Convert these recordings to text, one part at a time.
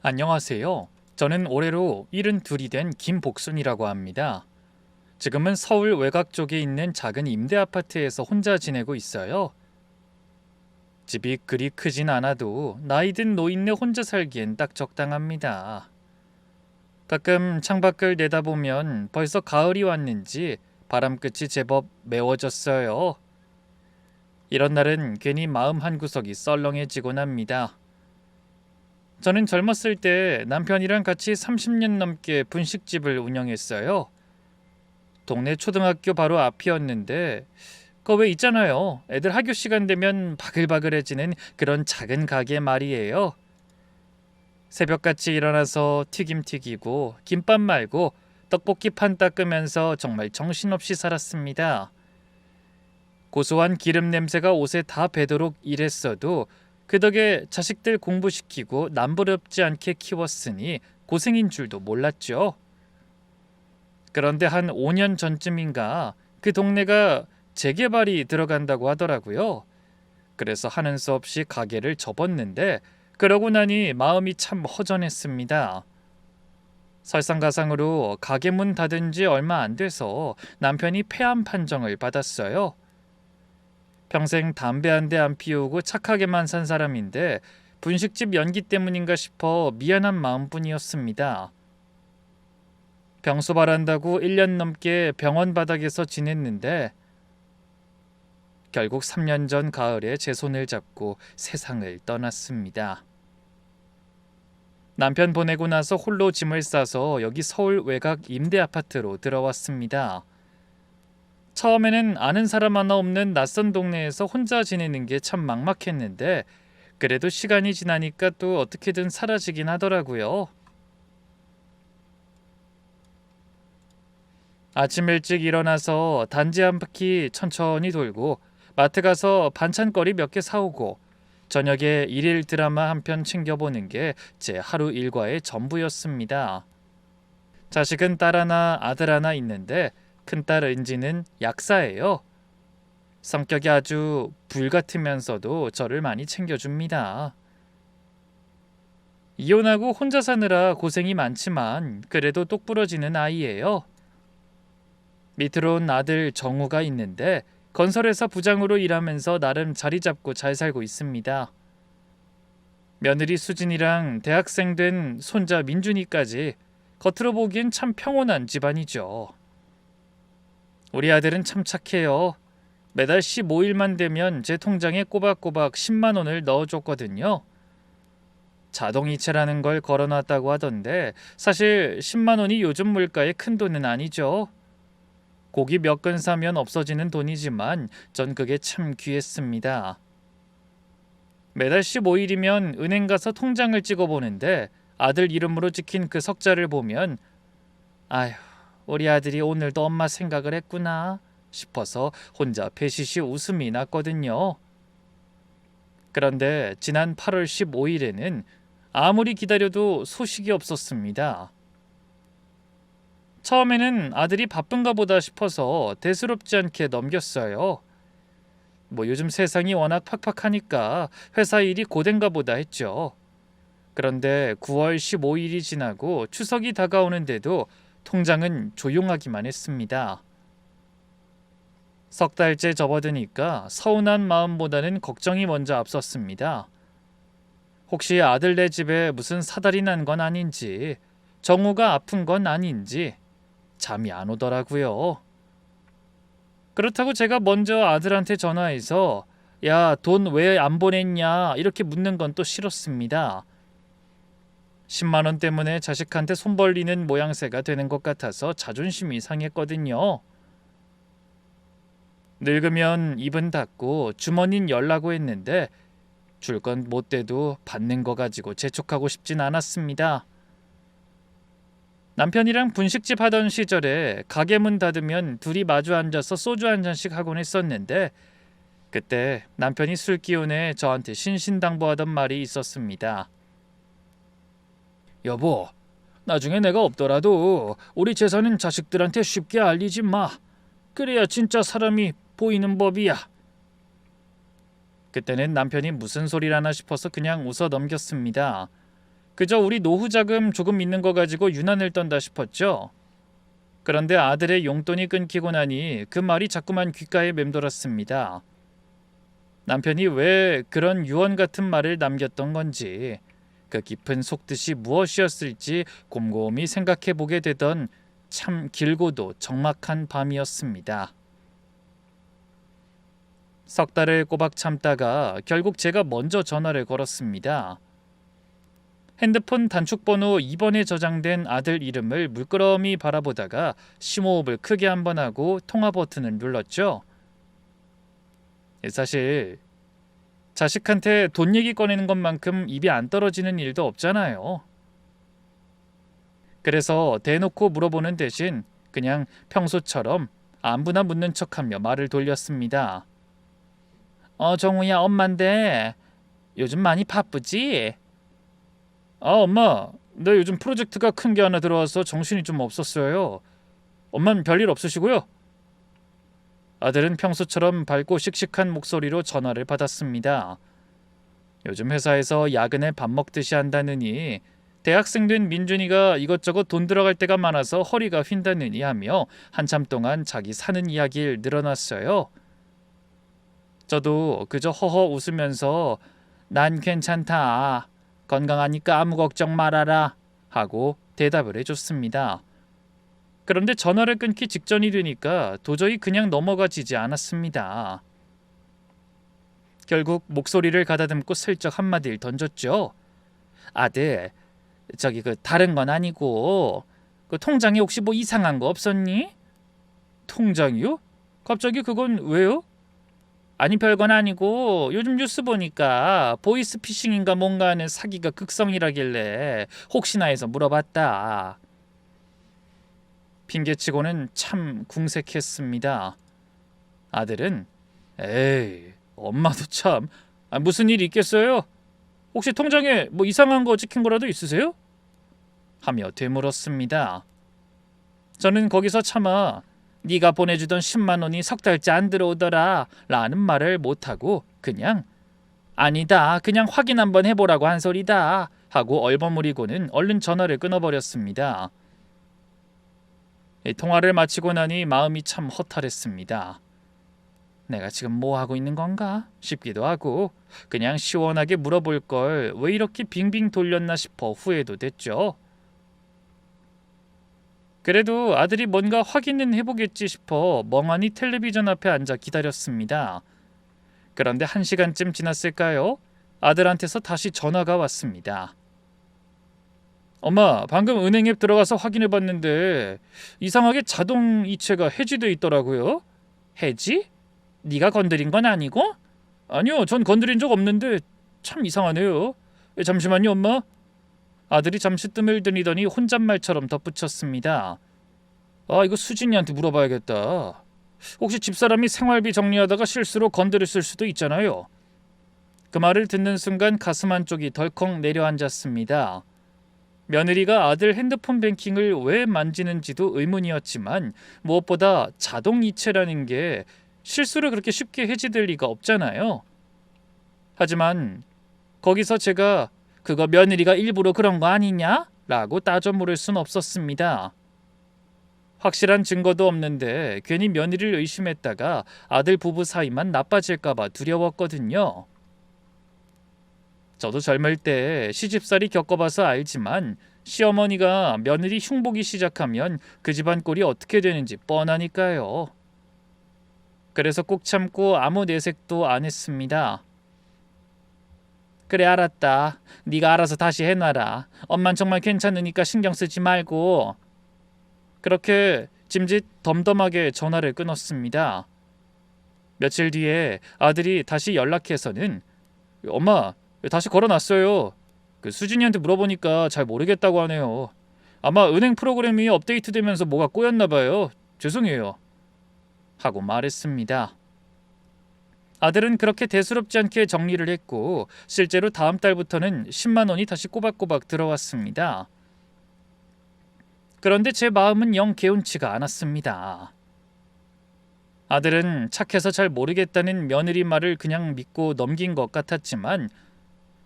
안녕하세요. 저는 올해로 72이 된 김복순이라고 합니다. 지금은 서울 외곽 쪽에 있는 작은 임대 아파트에서 혼자 지내고 있어요. 집이 그리 크진 않아도 나이 든 노인네 혼자 살기엔 딱 적당합니다. 가끔 창밖을 내다보면 벌써 가을이 왔는지 바람끝이 제법 매워졌어요. 이런 날은 괜히 마음 한구석이 썰렁해지곤 합니다. 저는 젊었을 때 남편이랑 같이 30년 넘게 분식집을 운영했어요. 동네 초등학교 바로 앞이었는데 그거 왜 있잖아요. 애들 학교 시간 되면 바글바글해지는 그런 작은 가게 말이에요. 새벽같이 일어나서 튀김 튀기고 김밥 말고 떡볶이 판 닦으면서 정말 정신없이 살았습니다. 고소한 기름 냄새가 옷에 다 배도록 일했어도 그 덕에 자식들 공부시키고 남부럽지 않게 키웠으니 고생인 줄도 몰랐죠. 그런데 한 5년 전쯤인가 그 동네가 재개발이 들어간다고 하더라고요. 그래서 하는 수 없이 가게를 접었는데 그러고 나니 마음이 참 허전했습니다. 설상가상으로 가게 문 닫은 지 얼마 안 돼서 남편이 폐암 판정을 받았어요. 평생 담배 한 대 안 피우고 착하게만 산 사람인데 분식집 연기 때문인가 싶어 미안한 마음뿐이었습니다. 병소발한다고 1년 넘게 병원 바닥에서 지냈는데 결국 3년 전 가을에 제 손을 잡고 세상을 떠났습니다. 남편 보내고 나서 홀로 짐을 싸서 여기 서울 외곽 임대 아파트로 들어왔습니다. 처음에는 아는 사람 하나 없는 낯선 동네에서 혼자 지내는 게 참 막막했는데 그래도 시간이 지나니까 또 어떻게든 사라지긴 하더라고요. 아침 일찍 일어나서 단지 한 바퀴 천천히 돌고 마트 가서 반찬거리 몇 개 사오고 저녁에 일일 드라마 한 편 챙겨보는 게 제 하루 일과의 전부였습니다. 자식은 딸 하나 아들 하나 있는데 큰딸 은지는 약사예요. 성격이 아주 불같으면서도 저를 많이 챙겨줍니다. 이혼하고 혼자 사느라 고생이 많지만 그래도 똑부러지는 아이예요. 밑으론 아들 정우가 있는데 건설회사 부장으로 일하면서 나름 자리 잡고 잘 살고 있습니다. 며느리 수진이랑 대학생 된 손자 민준이까지 겉으로 보기엔 참 평온한 집안이죠. 우리 아들은 참 착해요. 매달 15일만 되면 제 통장에 꼬박꼬박 10만 원을 넣어줬거든요. 자동이체라는 걸 걸어놨다고 하던데 사실 10만 원이 요즘 물가의 큰 돈은 아니죠. 고기 몇 근 사면 없어지는 돈이지만 전 그게 참 귀했습니다. 매달 15일이면 은행 가서 통장을 찍어보는데 아들 이름으로 찍힌 그 석자를 보면 아휴, 우리 아들이 오늘도 엄마 생각을 했구나 싶어서 혼자 배시시 웃음이 났거든요. 그런데 지난 8월 15일에는 아무리 기다려도 소식이 없었습니다. 처음에는 아들이 바쁜가 보다 싶어서 대수롭지 않게 넘겼어요. 뭐 요즘 세상이 워낙 팍팍하니까 회사 일이 고된가 보다 했죠. 그런데 9월 15일이 지나고 추석이 다가오는데도 통장은 조용하기만 했습니다. 석 달째 접어드니까 서운한 마음보다는 걱정이 먼저 앞섰습니다. 혹시 아들네 집에 무슨 사달이 난 건 아닌지, 정우가 아픈 건 아닌지 잠이 안 오더라고요. 그렇다고 제가 먼저 아들한테 전화해서 야, 돈 왜 안 보냈냐 이렇게 묻는 건 또 싫었습니다. 10만 원 때문에 자식한테 손 벌리는 모양새가 되는 것 같아서 자존심이 상했거든요. 늙으면 입은 닫고 주머니는 열라고 했는데 줄 건 못 대도 받는 거 가지고 재촉하고 싶진 않았습니다. 남편이랑 분식집 하던 시절에 가게 문 닫으면 둘이 마주 앉아서 소주 한 잔씩 하곤 했었는데 그때 남편이 술 기운에 저한테 신신당부하던 말이 있었습니다. 여보, 나중에 내가 없더라도 우리 재산은 자식들한테 쉽게 알리지 마. 그래야 진짜 사람이 보이는 법이야. 그때는 남편이 무슨 소리라나 싶어서 그냥 웃어 넘겼습니다. 그저 우리 노후 자금 조금 있는 거 가지고 유난을 떤다 싶었죠. 그런데 아들의 용돈이 끊기고 나니 그 말이 자꾸만 귓가에 맴돌았습니다. 남편이 왜 그런 유언 같은 말을 남겼던 건지, 그 깊은 속뜻이 무엇이었을지 곰곰이 생각해 보게 되던 참 길고도 적막한 밤이었습니다. 석 달을 꼬박 참다가 결국 제가 먼저 전화를 걸었습니다. 핸드폰 단축번호 2번에 저장된 아들 이름을 물끄러미 바라보다가 심호흡을 크게 한번 하고 통화 버튼을 눌렀죠. 사실 자식한테 돈 얘기 꺼내는 것만큼 입이 안 떨어지는 일도 없잖아요. 그래서 대놓고 물어보는 대신 그냥 평소처럼 안부나 묻는 척하며 말을 돌렸습니다. 정우야, 엄마인데 요즘 많이 바쁘지? 엄마, 나 요즘 프로젝트가 큰 게 하나 들어와서 정신이 좀 없었어요. 엄마는 별일 없으시고요? 아들은 평소처럼 밝고 씩씩한 목소리로 전화를 받았습니다. 요즘 회사에서 야근에 밥 먹듯이 한다느니, 대학생 된 민준이가 이것저것 돈 들어갈 때가 많아서 허리가 휜다느니 하며 한참 동안 자기 사는 이야기를 늘어놨어요. 저도 그저 허허 웃으면서 난 괜찮다, 건강하니까 아무 걱정 말아라 하고 대답을 해줬습니다. 그런데 전화를 끊기 직전이 되니까 도저히 그냥 넘어가지지 않았습니다. 결국 목소리를 가다듬고 슬쩍 한마디를 던졌죠. 아들, 저기 다른 건 아니고 그 통장에 혹시 뭐 이상한 거 없었니? 통장이요? 갑자기 그건 왜요? 아니, 별건 아니고 요즘 뉴스 보니까 보이스피싱인가 뭔가 하는 사기가 극성이라길래 혹시나 해서 물어봤다. 핑계치고는 참 궁색했습니다. 아들은 에이, 엄마도 참, 무슨 일이 있겠어요? 혹시 통장에 뭐 이상한 거 찍힌 거라도 있으세요? 하며 되물었습니다. 저는 거기서 차마 네가 보내주던 10만 원이 석 달째 안 들어오더라 라는 말을 못하고 그냥 아니다, 그냥 확인 한번 해보라고 한 소리다 하고 얼버무리고는 얼른 전화를 끊어버렸습니다. 통화를 마치고 나니 마음이 참 허탈했습니다. 내가 지금 뭐 하고 있는 건가 싶기도 하고 그냥 시원하게 물어볼 걸 왜 이렇게 빙빙 돌렸나 싶어 후회도 됐죠. 그래도 아들이 뭔가 확인은 해보겠지 싶어 멍하니 텔레비전 앞에 앉아 기다렸습니다. 그런데 1시간쯤 지났을까요? 아들한테서 다시 전화가 왔습니다. 엄마, 방금 은행 앱 들어가서 확인해봤는데 이상하게 자동 이체가 해지돼 있더라고요. 해지? 네가 건드린 건 아니고? 아니요, 전 건드린 적 없는데 참 이상하네요. 잠시만요, 엄마. 아들이 잠시 뜸을 들이더니 혼잣말처럼 덧붙였습니다. 이거 수진이한테 물어봐야겠다. 혹시 집사람이 생활비 정리하다가 실수로 건드렸을 수도 있잖아요. 그 말을 듣는 순간 가슴 한쪽이 덜컥 내려앉았습니다. 며느리가 아들 핸드폰 뱅킹을 왜 만지는지도 의문이었지만 무엇보다 자동 이체라는 게 실수로 그렇게 쉽게 해지될 리가 없잖아요. 하지만 거기서 제가 그거 며느리가 일부러 그런 거 아니냐? 라고 따져 물을 순 없었습니다. 확실한 증거도 없는데 괜히 며느리를 의심했다가 아들 부부 사이만 나빠질까봐 두려웠거든요. 저도 젊을 때 시집살이 겪어봐서 알지만 시어머니가 며느리 흉보기 시작하면 그 집안 꼴이 어떻게 되는지 뻔하니까요. 그래서 꼭 참고 아무 내색도 안 했습니다. 그래, 알았다. 네가 알아서 다시 해놔라. 엄만 정말 괜찮으니까 신경 쓰지 말고. 그렇게 짐짓 덤덤하게 전화를 끊었습니다. 며칠 뒤에 아들이 다시 연락해서는 엄마, 다시 걸어놨어요. 수진이한테 물어보니까 잘 모르겠다고 하네요. 아마 은행 프로그램이 업데이트되면서 뭐가 꼬였나 봐요. 죄송해요. 하고 말했습니다. 아들은 그렇게 대수롭지 않게 정리를 했고 실제로 다음 달부터는 10만 원이 다시 꼬박꼬박 들어왔습니다. 그런데 제 마음은 영 개운치가 않았습니다. 아들은 착해서 잘 모르겠다는 며느리 말을 그냥 믿고 넘긴 것 같았지만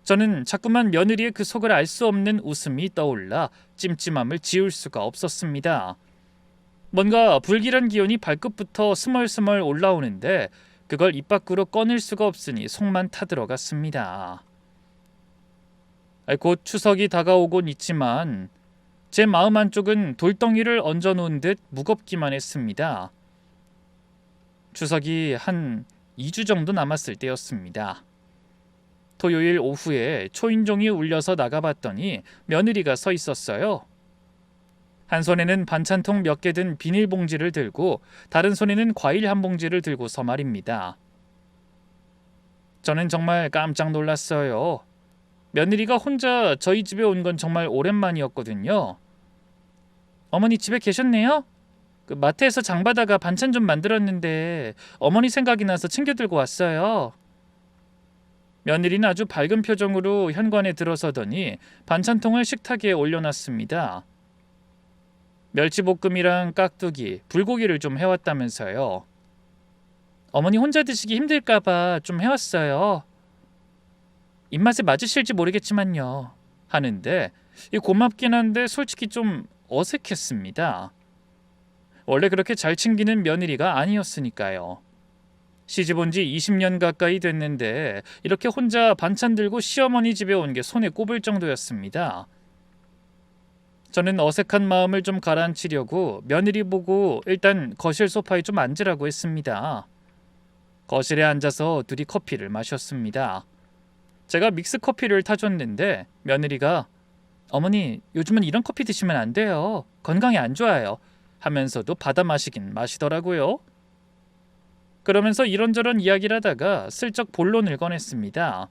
저는 자꾸만 며느리의 그 속을 알 수 없는 웃음이 떠올라 찜찜함을 지울 수가 없었습니다. 뭔가 불길한 기운이 발끝부터 스멀스멀 올라오는데 그걸 입 밖으로 꺼낼 수가 없으니 속만 타들어갔습니다. 곧 추석이 다가오곤 있지만 제 마음 한쪽은 돌덩이를 얹어놓은 듯 무겁기만 했습니다. 추석이 한 2주 정도 남았을 때였습니다. 토요일 오후에 초인종이 울려서 나가봤더니 며느리가 서 있었어요. 한 손에는 반찬통 몇 개 든 비닐봉지를 들고 다른 손에는 과일 한 봉지를 들고서 말입니다. 저는 정말 깜짝 놀랐어요. 며느리가 혼자 저희 집에 온 건 정말 오랜만이었거든요. 어머니 집에 계셨네요? 마트에서 장 봐다가 반찬 좀 만들었는데 어머니 생각이 나서 챙겨 들고 왔어요. 며느리는 아주 밝은 표정으로 현관에 들어서더니 반찬통을 식탁에 올려놨습니다. 멸치볶음이랑 깍두기, 불고기를 좀 해왔다면서요. 어머니 혼자 드시기 힘들까봐 좀 해왔어요. 입맛에 맞으실지 모르겠지만요. 하는데 고맙긴 한데 솔직히 좀 어색했습니다. 원래 그렇게 잘 챙기는 며느리가 아니었으니까요. 시집 온 지 20년 가까이 됐는데 이렇게 혼자 반찬 들고 시어머니 집에 온 게 손에 꼽을 정도였습니다. 저는 어색한 마음을 좀 가라앉히려고 며느리 보고 일단 거실 소파에 좀 앉으라고 했습니다. 거실에 앉아서 둘이 커피를 마셨습니다. 제가 믹스 커피를 타줬는데 며느리가 어머니 요즘은 이런 커피 드시면 안 돼요. 건강에 안 좋아요. 하면서도 받아 마시긴 마시더라고요. 그러면서 이런저런 이야기를 하다가 슬쩍 본론을 꺼냈습니다.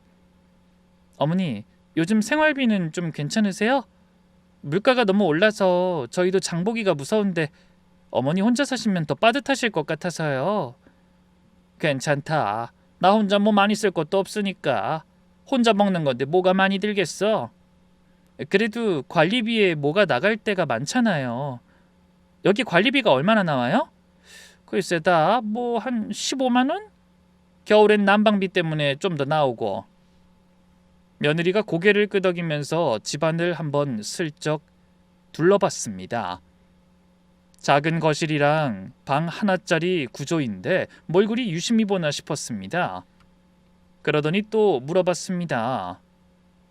어머니 요즘 생활비는 좀 괜찮으세요? 물가가 너무 올라서 저희도 장보기가 무서운데 어머니 혼자 사시면 더 빠듯하실 것 같아서요. 괜찮다. 나 혼자 뭐 많이 쓸 것도 없으니까. 혼자 먹는 건데 뭐가 많이 들겠어. 그래도 관리비에 뭐가 나갈 때가 많잖아요. 여기 관리비가 얼마나 나와요? 글쎄다 뭐 한 15만 원? 겨울엔 난방비 때문에 좀 더 나오고. 며느리가 고개를 끄덕이면서 집안을 한번 슬쩍 둘러봤습니다. 작은 거실이랑 방 하나짜리 구조인데 뭘 그리 유심히 보나 싶었습니다. 그러더니 또 물어봤습니다.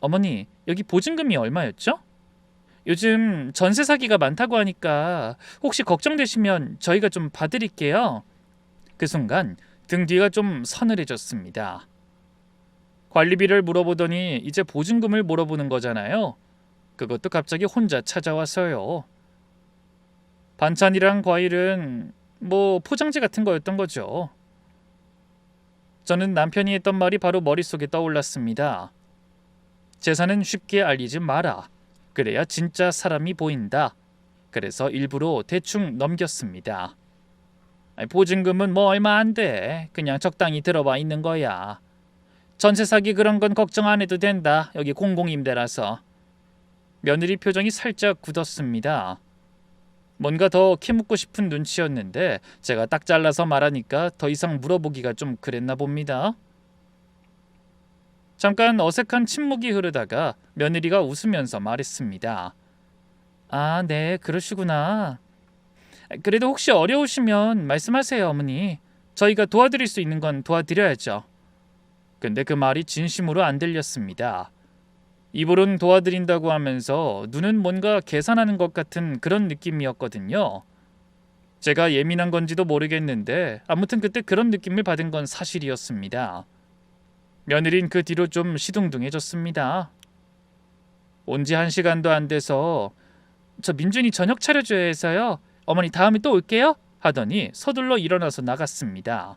어머니, 여기 보증금이 얼마였죠? 요즘 전세 사기가 많다고 하니까 혹시 걱정되시면 저희가 좀 봐드릴게요. 그 순간 등 뒤가 좀 서늘해졌습니다. 관리비를 물어보더니 이제 보증금을 물어보는 거잖아요. 그것도 갑자기 혼자 찾아와서요. 반찬이랑 과일은 뭐 포장지 같은 거였던 거죠. 저는 남편이 했던 말이 바로 머릿속에 떠올랐습니다. 재산은 쉽게 알리지 마라. 그래야 진짜 사람이 보인다. 그래서 일부러 대충 넘겼습니다. 보증금은 뭐 얼마 안 돼. 그냥 적당히 들어와 있는 거야. 전세 사기 그런 건 걱정 안 해도 된다. 여기 공공임대라서. 며느리 표정이 살짝 굳었습니다. 뭔가 더 캐묻고 싶은 눈치였는데 제가 딱 잘라서 말하니까 더 이상 물어보기가 좀 그랬나 봅니다. 잠깐 어색한 침묵이 흐르다가 며느리가 웃으면서 말했습니다. 아, 네, 그러시구나. 그래도 혹시 어려우시면 말씀하세요, 어머니. 저희가 도와드릴 수 있는 건 도와드려야죠. 근데 그 말이 진심으로 안 들렸습니다. 입으론 도와드린다고 하면서 눈은 뭔가 계산하는 것 같은 그런 느낌이었거든요. 제가 예민한 건지도 모르겠는데 아무튼 그때 그런 느낌을 받은 건 사실이었습니다. 며느린 그 뒤로 좀 시둥둥해졌습니다. 온 지 1시간도 안 돼서 저 민준이 저녁 차려줘야 해서요. 어머니 다음에 또 올게요. 하더니 서둘러 일어나서 나갔습니다.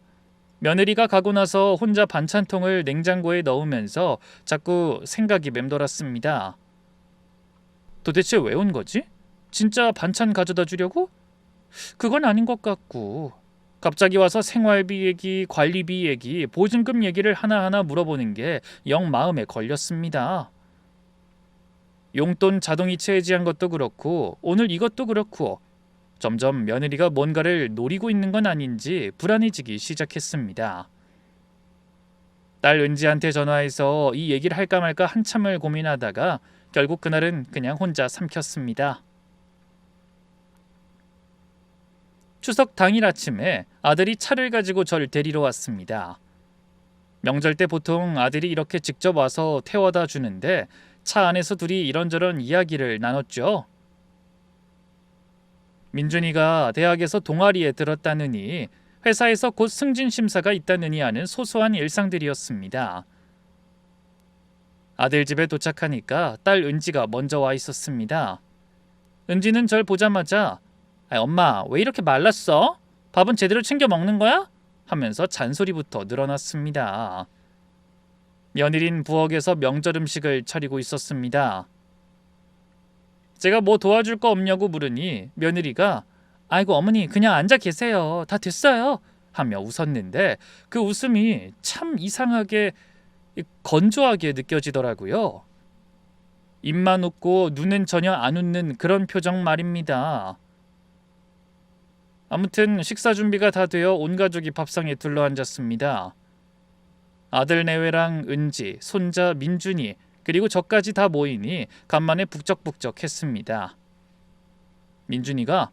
며느리가 가고 나서 혼자 반찬통을 냉장고에 넣으면서 자꾸 생각이 맴돌았습니다. 도대체 왜 온 거지? 진짜 반찬 가져다 주려고? 그건 아닌 것 같고 갑자기 와서 생활비 얘기, 관리비 얘기, 보증금 얘기를 하나하나 물어보는 게 영 마음에 걸렸습니다. 용돈 자동이체 해지한 것도 그렇고 오늘 이것도 그렇고 점점 며느리가 뭔가를 노리고 있는 건 아닌지 불안해지기 시작했습니다. 딸 은지한테 전화해서 이 얘기를 할까 말까 한참을 고민하다가 결국 그날은 그냥 혼자 삼켰습니다. 추석 당일 아침에 아들이 차를 가지고 절 데리러 왔습니다. 명절 때 보통 아들이 이렇게 직접 와서 태워다 주는데 차 안에서 둘이 이런저런 이야기를 나눴죠. 민준이가 대학에서 동아리에 들었다느니 회사에서 곧 승진 심사가 있다느니 하는 소소한 일상들이었습니다. 아들 집에 도착하니까 딸 은지가 먼저 와 있었습니다. 은지는 절 보자마자 엄마 왜 이렇게 말랐어? 밥은 제대로 챙겨 먹는 거야? 하면서 잔소리부터 늘어났습니다. 며느린 부엌에서 명절 음식을 차리고 있었습니다. 제가 뭐 도와줄 거 없냐고 물으니 며느리가 아이고 어머니 그냥 앉아 계세요. 다 됐어요. 하며 웃었는데 그 웃음이 참 이상하게 건조하게 느껴지더라고요. 입만 웃고 눈은 전혀 안 웃는 그런 표정 말입니다. 아무튼 식사 준비가 다 되어 온 가족이 밥상에 둘러앉았습니다. 아들 내외랑 은지, 손자 민준이 그리고 저까지 다 모이니 간만에 북적북적했습니다. 민준이가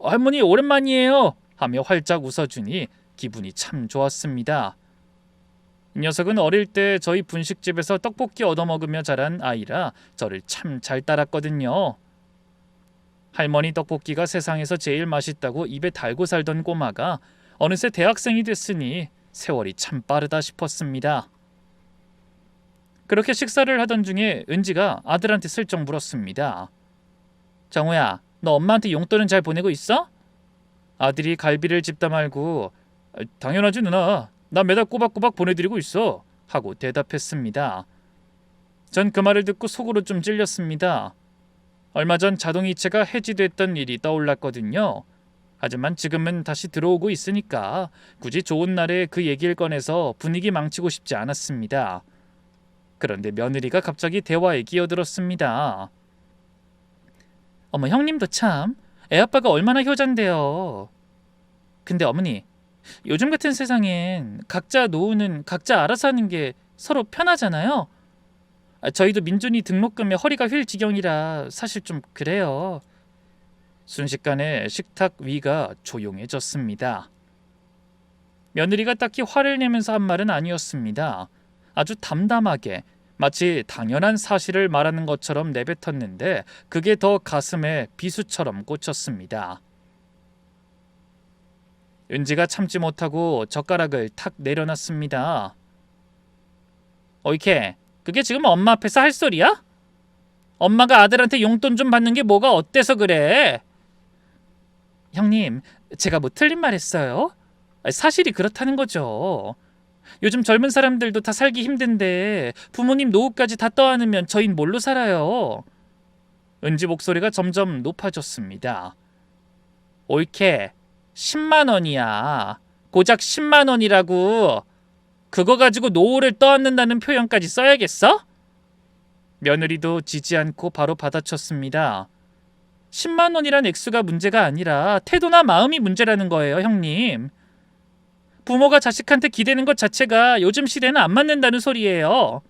할머니 오랜만이에요 하며 활짝 웃어주니 기분이 참 좋았습니다. 이 녀석은 어릴 때 저희 분식집에서 떡볶이 얻어먹으며 자란 아이라 저를 참 잘 따랐거든요. 할머니 떡볶이가 세상에서 제일 맛있다고 입에 달고 살던 꼬마가 어느새 대학생이 됐으니 세월이 참 빠르다 싶었습니다. 그렇게 식사를 하던 중에 은지가 아들한테 슬쩍 물었습니다. 정우야, 너 엄마한테 용돈은 잘 보내고 있어? 아들이 갈비를 집다 말고 당연하지 누나. 나 매달 꼬박꼬박 보내드리고 있어. 하고 대답했습니다. 전 그 말을 듣고 속으로 좀 찔렸습니다. 얼마 전 자동이체가 해지됐던 일이 떠올랐거든요. 하지만 지금은 다시 들어오고 있으니까 굳이 좋은 날에 그 얘기를 꺼내서 분위기 망치고 싶지 않았습니다. 그런데 며느리가 갑자기 대화에 끼어들었습니다. 어머 형님도 참 애아빠가 얼마나 효잔데요. 근데 어머니 요즘 같은 세상엔 각자 노후는 각자 알아서 하는 게 서로 편하잖아요. 저희도 민준이 등록금에 허리가 휠 지경이라 사실 좀 그래요. 순식간에 식탁 위가 조용해졌습니다. 며느리가 딱히 화를 내면서 한 말은 아니었습니다. 아주 담담하게 마치 당연한 사실을 말하는 것처럼 내뱉었는데 그게 더 가슴에 비수처럼 꽂혔습니다. 은지가 참지 못하고 젓가락을 탁 내려놨습니다. 어이케, 그게 지금 엄마 앞에서 할 소리야? 엄마가 아들한테 용돈 좀 받는 게 뭐가 어때서 그래? 형님, 제가 뭐 틀린 말 했어요? 사실이 그렇다는 거죠. 요즘 젊은 사람들도 다 살기 힘든데 부모님 노후까지 다 떠안으면 저흰 뭘로 살아요? 은지 목소리가 점점 높아졌습니다. 옳게 10만 원이야. 고작 10만 원이라고. 그거 가지고 노후를 떠안는다는 표현까지 써야겠어? 며느리도 지지 않고 바로 받아쳤습니다. 10만 원이란 액수가 문제가 아니라 태도나 마음이 문제라는 거예요, 형님. 부모가 자식한테 기대는 것 자체가 요즘 시대는 안 맞는다는 소리예요.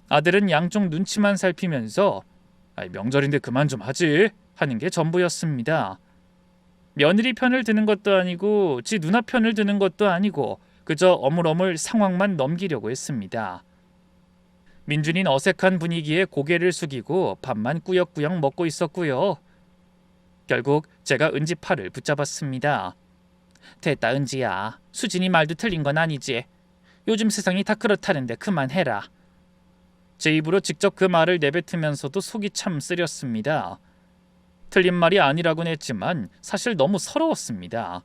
아들은 양쪽 눈치만 살피면서 명절인데 그만 좀 하지 하는 게 전부였습니다. 며느리 편을 드는 것도 아니고 지 누나 편을 드는 것도 아니고 그저 어물어물 상황만 넘기려고 했습니다. 민준이는 어색한 분위기에 고개를 숙이고 밥만 꾸역꾸역 먹고 있었고요. 결국 제가 은지 팔을 붙잡았습니다. 됐다 은지야. 수진이 말도 틀린 건 아니지. 요즘 세상이 다 그렇다는데 그만해라. 제 입으로 직접 그 말을 내뱉으면서도 속이 참 쓰렸습니다. 틀린 말이 아니라고는 했지만 사실 너무 서러웠습니다.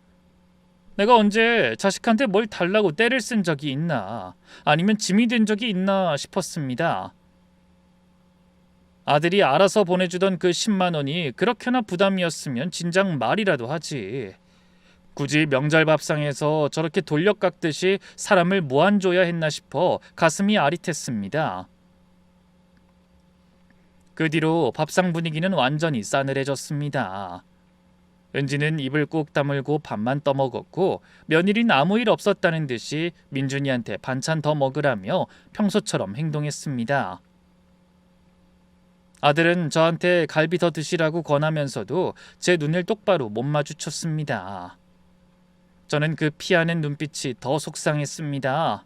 내가 언제 자식한테 뭘 달라고 떼를 쓴 적이 있나 아니면 짐이 된 적이 있나 싶었습니다. 아들이 알아서 보내주던 그 10만 원이 그렇게나 부담이었으면 진작 말이라도 하지. 굳이 명절 밥상에서 저렇게 돌려 깎듯이 사람을 무한줘야 했나 싶어 가슴이 아릿했습니다. 그 뒤로 밥상 분위기는 완전히 싸늘해졌습니다. 은지는 입을 꾹 다물고 밥만 떠먹었고 며느리는 아무 일 없었다는 듯이 민준이한테 반찬 더 먹으라며 평소처럼 행동했습니다. 아들은 저한테 갈비 더 드시라고 권하면서도 제 눈을 똑바로 못 마주쳤습니다. 저는 그 피하는 눈빛이 더 속상했습니다.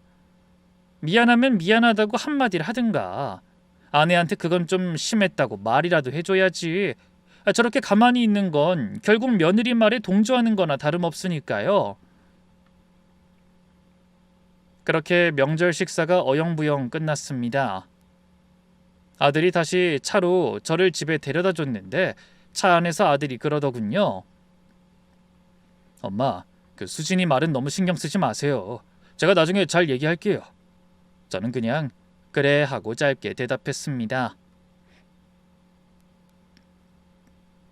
미안하면 미안하다고 한마디를 하든가. 아내한테 그건 좀 심했다고 말이라도 해줘야지. 저렇게 가만히 있는 건 결국 며느리 말에 동조하는 거나 다름없으니까요. 그렇게 명절 식사가 어영부영 끝났습니다. 아들이 다시 차로 저를 집에 데려다 줬는데 차 안에서 아들이 그러더군요. 엄마, 그 수진이 말은 너무 신경 쓰지 마세요. 제가 나중에 잘 얘기할게요. 저는 그냥 그래 하고 짧게 대답했습니다.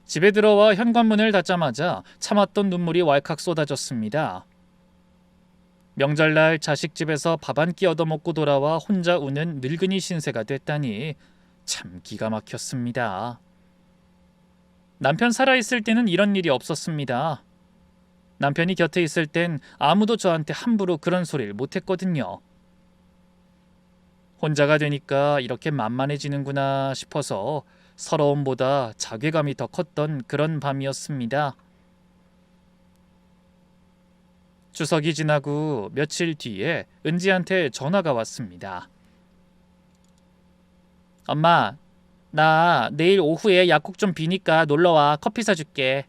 집에 들어와 현관문을 닫자마자 참았던 눈물이 왈칵 쏟아졌습니다. 명절날 자식 집에서 밥 한 끼 얻어먹고 돌아와 혼자 우는 늙은이 신세가 됐다니 참 기가 막혔습니다. 남편 살아있을 때는 이런 일이 없었습니다. 남편이 곁에 있을 땐 아무도 저한테 함부로 그런 소리를 못했거든요. 혼자가 되니까 이렇게 만만해지는구나 싶어서 서러움보다 자괴감이 더 컸던 그런 밤이었습니다. 추석이 지나고 며칠 뒤에 은지한테 전화가 왔습니다. 엄마, 나 내일 오후에 약국 좀 비니까 놀러와. 커피 사줄게.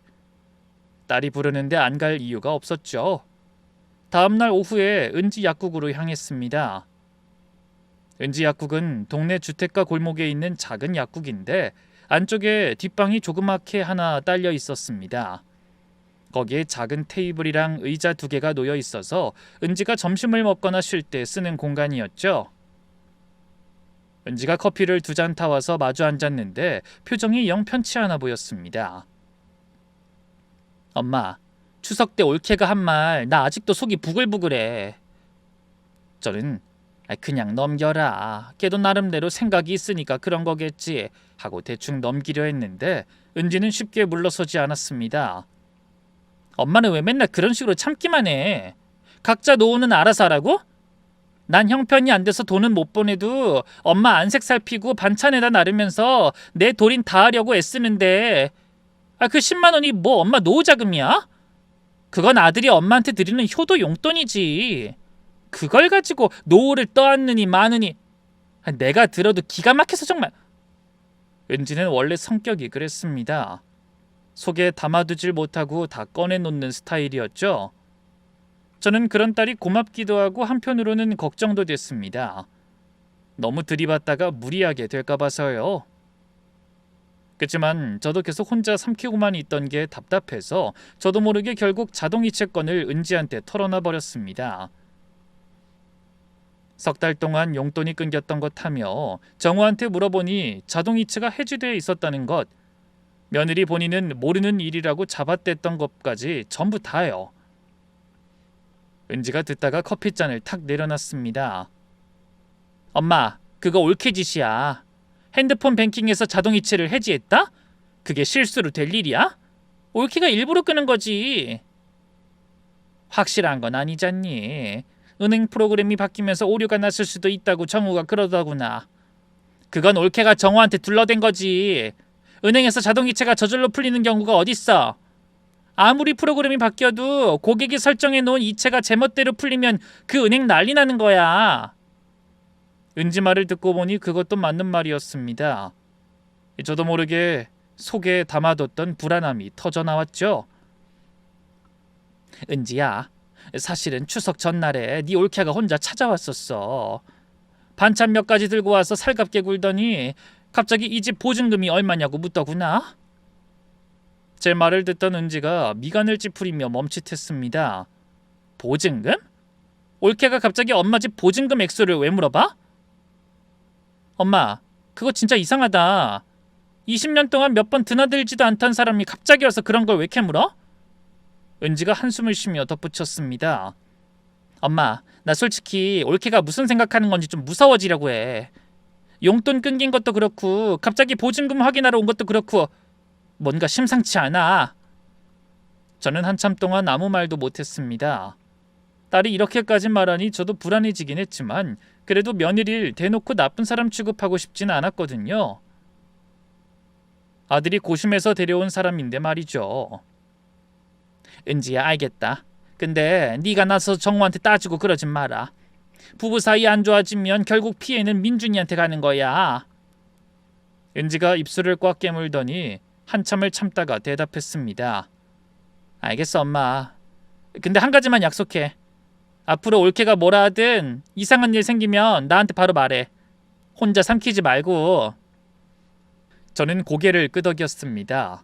딸이 부르는데 안 갈 이유가 없었죠. 다음날 오후에 은지 약국으로 향했습니다. 은지 약국은 동네 주택가 골목에 있는 작은 약국인데 안쪽에 뒷방이 조그맣게 하나 딸려 있었습니다. 거기에 작은 테이블이랑 의자 2개가 놓여 있어서 은지가 점심을 먹거나 쉴 때 쓰는 공간이었죠. 은지가 커피를 2잔 타와서 마주 앉았는데 표정이 영 편치 않아 보였습니다. 엄마, 추석 때 올케가 한 말 나 아직도 속이 부글부글해. 저는 그냥 넘겨라. 걔도 나름대로 생각이 있으니까 그런 거겠지 하고 대충 넘기려 했는데 은지는 쉽게 물러서지 않았습니다. 엄마는 왜 맨날 그런 식으로 참기만 해? 각자 노후는 알아서 하라고? 난 형편이 안 돼서 돈은 못 보내도 엄마 안색 살피고 반찬에다 나르면서 내 돌인 다 하려고 애쓰는데 그 10만 원이 뭐 엄마 노후 자금이야? 그건 아들이 엄마한테 드리는 효도 용돈이지. 그걸 가지고 노후를 떠안느니 마느니. 내가 들어도 기가 막혀서 정말. 은지는 원래 성격이 그랬습니다. 속에 담아두질 못하고 다 꺼내놓는 스타일이었죠. 저는 그런 딸이 고맙기도 하고 한편으로는 걱정도 됐습니다. 너무 들이받다가 무리하게 될까 봐서요. 그렇지만 저도 계속 혼자 삼키고만 있던 게 답답해서 저도 모르게 결국 자동이체권을 은지한테 털어놔 버렸습니다. 석 달 동안 용돈이 끊겼던 것 하며 정우한테 물어보니 자동이체가 해지되어 있었다는 것, 며느리 본인은 모르는 일이라고 잡아댔던 것까지 전부 다요. 은지가 듣다가 커피잔을 탁 내려놨습니다. 엄마, 그거 올케짓이야. 핸드폰 뱅킹에서 자동이체를 해지했다? 그게 실수로 될 일이야? 올케가 일부러 끄는 거지. 확실한 건 아니잖니. 은행 프로그램이 바뀌면서 오류가 났을 수도 있다고 정우가 그러더구나. 그건 올케가 정우한테 둘러댄 거지. 은행에서 자동이체가 저절로 풀리는 경우가 어딨어. 아무리 프로그램이 바뀌어도 고객이 설정해 놓은 이체가 제멋대로 풀리면 그 은행 난리 나는 거야. 은지 말을 듣고 보니 그것도 맞는 말이었습니다. 저도 모르게 속에 담아뒀던 불안함이 터져나왔죠. 은지야, 사실은 추석 전날에 네 올케가 혼자 찾아왔었어. 반찬 몇 가지 들고 와서 살갑게 굴더니 갑자기 이 집 보증금이 얼마냐고 묻더구나. 제 말을 듣던 은지가 미간을 찌푸리며 멈칫했습니다. 보증금? 올케가 갑자기 엄마 집 보증금 액수를 왜 물어봐? 엄마, 그거 진짜 이상하다. 20년 동안 몇 번 드나들지도 않던 사람이 갑자기 와서 그런 걸 왜 이렇게 물어? 은지가 한숨을 쉬며 덧붙였습니다. 엄마, 나 솔직히 올케가 무슨 생각하는 건지 좀 무서워지려고 해. 용돈 끊긴 것도 그렇고 갑자기 보증금 확인하러 온 것도 그렇고 뭔가 심상치 않아. 저는 한참 동안 아무 말도 못했습니다. 딸이 이렇게까지 말하니 저도 불안해지긴 했지만 그래도 며느리를 대놓고 나쁜 사람 취급하고 싶진 않았거든요. 아들이 고심해서 데려온 사람인데 말이죠. 은지야, 알겠다. 근데 네가 나서 정우한테 따지고 그러진 마라. 부부 사이 안 좋아지면 결국 피해는 민준이한테 가는 거야. 은지가 입술을 꽉 깨물더니 한참을 참다가 대답했습니다. 알겠어, 엄마. 근데 한 가지만 약속해. 앞으로 올케가 뭐라 하든 이상한 일 생기면 나한테 바로 말해. 혼자 삼키지 말고. 저는 고개를 끄덕였습니다.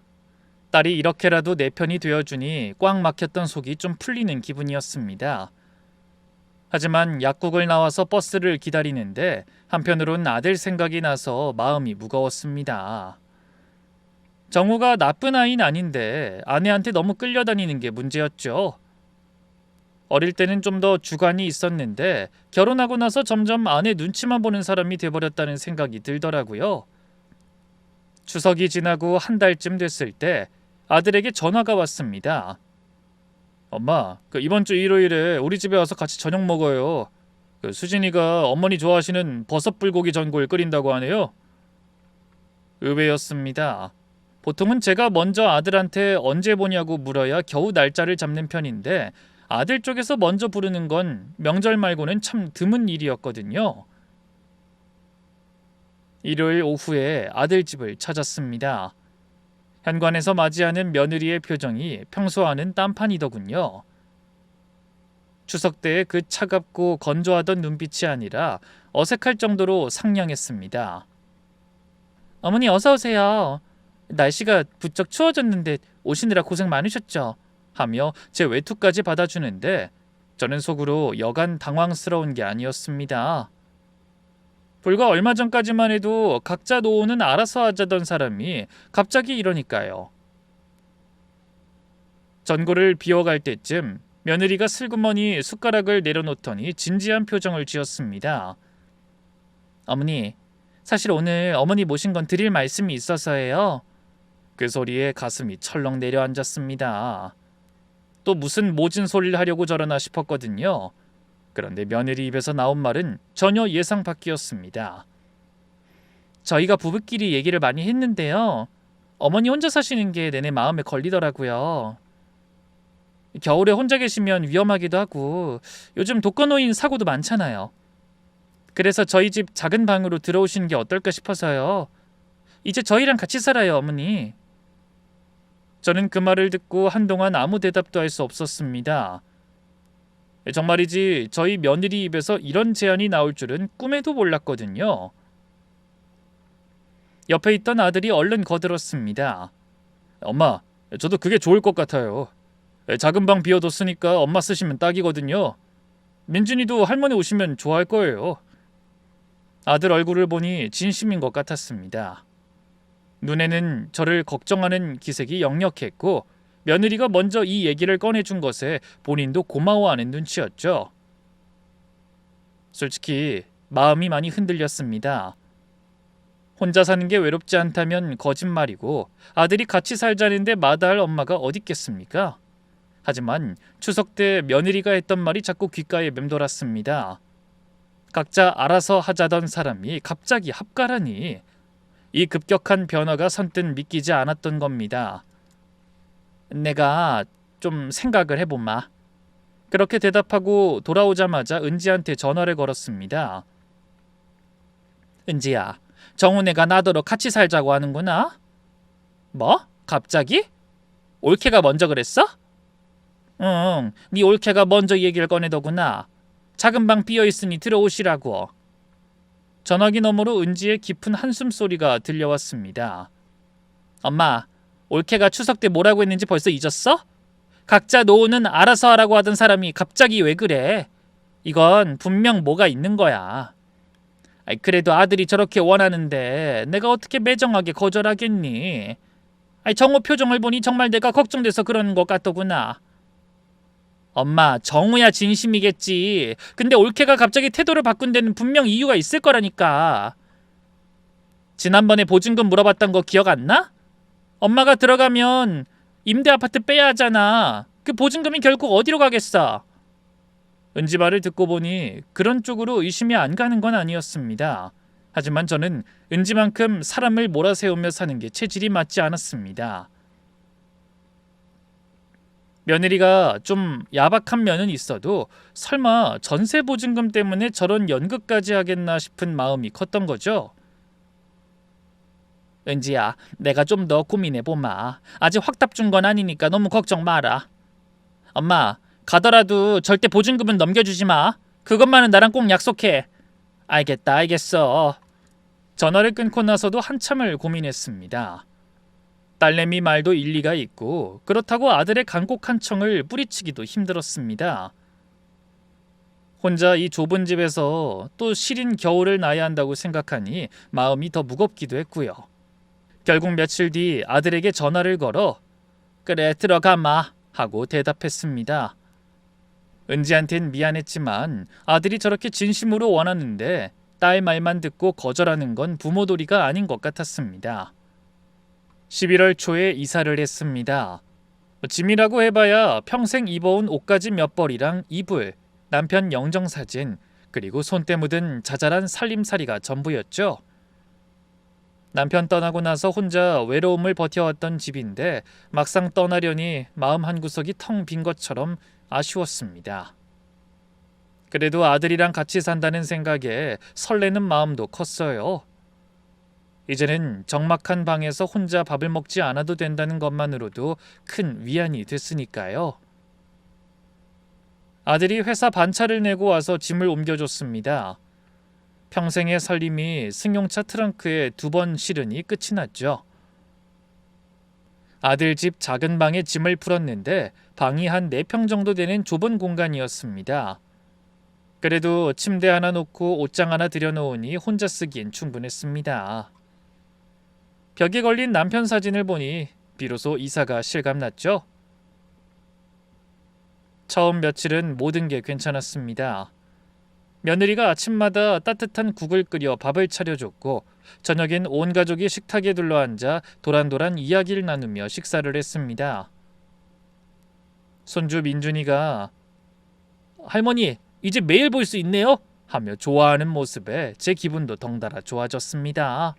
딸이 이렇게라도 내 편이 되어주니 꽉 막혔던 속이 좀 풀리는 기분이었습니다. 하지만 약국을 나와서 버스를 기다리는데 한편으론 아들 생각이 나서 마음이 무거웠습니다. 정우가 나쁜 아이는 아닌데 아내한테 너무 끌려다니는 게 문제였죠. 어릴 때는 좀 더 주관이 있었는데 결혼하고 나서 점점 아내 눈치만 보는 사람이 돼버렸다는 생각이 들더라고요. 추석이 지나고 한 달쯤 됐을 때 아들에게 전화가 왔습니다. 엄마, 이번 주 일요일에 우리 집에 와서 같이 저녁 먹어요. 수진이가 어머니 좋아하시는 버섯 불고기 전골 끓인다고 하네요. 의외였습니다. 보통은 제가 먼저 아들한테 언제 보냐고 물어야 겨우 날짜를 잡는 편인데 아들 쪽에서 먼저 부르는 건 명절 말고는 참 드문 일이었거든요. 일요일 오후에 아들 집을 찾았습니다. 현관에서 맞이하는 며느리의 표정이 평소와는 딴판이더군요. 추석 때 그 차갑고 건조하던 눈빛이 아니라 어색할 정도로 상냥했습니다. 어머니 어서 오세요. 날씨가 부쩍 추워졌는데 오시느라 고생 많으셨죠? 하며 제 외투까지 받아주는데 저는 속으로 여간 당황스러운 게 아니었습니다. 불과 얼마 전까지만 해도 각자 노후는 알아서 하자던 사람이 갑자기 이러니까요. 전골을 비워갈 때쯤 며느리가 슬그머니 숟가락을 내려놓더니 진지한 표정을 지었습니다. 어머니, 사실 오늘 어머니 모신 건 드릴 말씀이 있어서예요. 그 소리에 가슴이 철렁 내려앉았습니다. 또 무슨 모진 소리를 하려고 저러나 싶었거든요. 그런데 며느리 입에서 나온 말은 전혀 예상 밖이었습니다. 저희가 부부끼리 얘기를 많이 했는데요. 어머니 혼자 사시는 게 내내 마음에 걸리더라고요. 겨울에 혼자 계시면 위험하기도 하고 요즘 독거노인 사고도 많잖아요. 그래서 저희 집 작은 방으로 들어오시는 게 어떨까 싶어서요. 이제 저희랑 같이 살아요, 어머니. 저는 그 말을 듣고 한동안 아무 대답도 할 수 없었습니다. 정말이지 저희 며느리 입에서 이런 제안이 나올 줄은 꿈에도 몰랐거든요. 옆에 있던 아들이 얼른 거들었습니다. 엄마, 저도 그게 좋을 것 같아요. 작은 방 비워뒀으니까 엄마 쓰시면 딱이거든요. 민준이도 할머니 오시면 좋아할 거예요. 아들 얼굴을 보니 진심인 것 같았습니다. 눈에는 저를 걱정하는 기색이 역력했고 며느리가 먼저 이 얘기를 꺼내준 것에 본인도 고마워하는 눈치였죠. 솔직히 마음이 많이 흔들렸습니다. 혼자 사는 게 외롭지 않다면 거짓말이고 아들이 같이 살자는데 마다할 엄마가 어딨겠습니까? 하지만 추석 때 며느리가 했던 말이 자꾸 귓가에 맴돌았습니다. 각자 알아서 하자던 사람이 갑자기 합가라니. 이 급격한 변화가 선뜻 믿기지 않았던 겁니다. 내가 좀 생각을 해보마. 그렇게 대답하고 돌아오자마자 은지한테 전화를 걸었습니다. 은지야, 정훈애가 나더러 같이 살자고 하는구나? 뭐? 갑자기? 올케가 먼저 그랬어? 응, 네 올케가 먼저 얘기를 꺼내더구나. 작은 방 비어있으니 들어오시라고. 전화기 너머로 은지의 깊은 한숨 소리가 들려왔습니다. 엄마, 올케가 추석 때 뭐라고 했는지 벌써 잊었어? 각자 노후는 알아서 하라고 하던 사람이 갑자기 왜 그래? 이건 분명 뭐가 있는 거야. 그래도 아들이 저렇게 원하는데 내가 어떻게 매정하게 거절하겠니? 정우 표정을 보니 정말 내가 걱정돼서 그러는 것 같더구나. 엄마, 정우야 진심이겠지. 근데 올케가 갑자기 태도를 바꾼 데는 분명 이유가 있을 거라니까. 지난번에 보증금 물어봤던 거 기억 안 나? 엄마가 들어가면 임대 아파트 빼야 하잖아. 그 보증금이 결국 어디로 가겠어? 은지 말을 듣고 보니 그런 쪽으로 의심이 안 가는 건 아니었습니다. 하지만 저는 은지만큼 사람을 몰아세우며 사는 게 체질이 맞지 않았습니다. 며느리가 좀 야박한 면은 있어도 설마 전세 보증금 때문에 저런 연극까지 하겠나 싶은 마음이 컸던 거죠. 은지야, 내가 좀 더 고민해보마. 아직 확답 준 건 아니니까 너무 걱정 마라. 엄마, 가더라도 절대 보증금은 넘겨주지 마. 그것만은 나랑 꼭 약속해. 알겠다, 알겠어. 전화를 끊고 나서도 한참을 고민했습니다. 딸내미 말도 일리가 있고 그렇다고 아들의 간곡한 청을 뿌리치기도 힘들었습니다. 혼자 이 좁은 집에서 또 시린 겨울을 나야 한다고 생각하니 마음이 더 무겁기도 했고요. 결국 며칠 뒤 아들에게 전화를 걸어 그래 들어가마 하고 대답했습니다. 은지한텐 미안했지만 아들이 저렇게 진심으로 원하는데 딸 말만 듣고 거절하는 건 부모도리가 아닌 것 같았습니다. 11월 초에 이사를 했습니다. 짐이라고 해봐야 평생 입어온 옷가지 몇 벌이랑 이불, 남편 영정사진, 그리고 손때 묻은 자잘한 살림살이가 전부였죠. 남편 떠나고 나서 혼자 외로움을 버텨왔던 집인데 막상 떠나려니 마음 한구석이 텅 빈 것처럼 아쉬웠습니다. 그래도 아들이랑 같이 산다는 생각에 설레는 마음도 컸어요. 이제는 적막한 방에서 혼자 밥을 먹지 않아도 된다는 것만으로도 큰 위안이 됐으니까요. 아들이 회사 반차를 내고 와서 짐을 옮겨줬습니다. 평생의 살림이 승용차 트렁크에 2번 실으니 끝이 났죠. 아들 집 작은 방에 짐을 풀었는데 방이 한 4평 정도 되는 좁은 공간이었습니다. 그래도 침대 하나 놓고 옷장 하나 들여놓으니 혼자 쓰기엔 충분했습니다. 벽에 걸린 남편 사진을 보니 비로소 이사가 실감났죠. 처음 며칠은 모든 게 괜찮았습니다. 며느리가 아침마다 따뜻한 국을 끓여 밥을 차려줬고 저녁엔 온 가족이 식탁에 둘러앉아 도란도란 이야기를 나누며 식사를 했습니다. 손주 민준이가 할머니 이제 매일 볼 수 있네요 하며 좋아하는 모습에 제 기분도 덩달아 좋아졌습니다.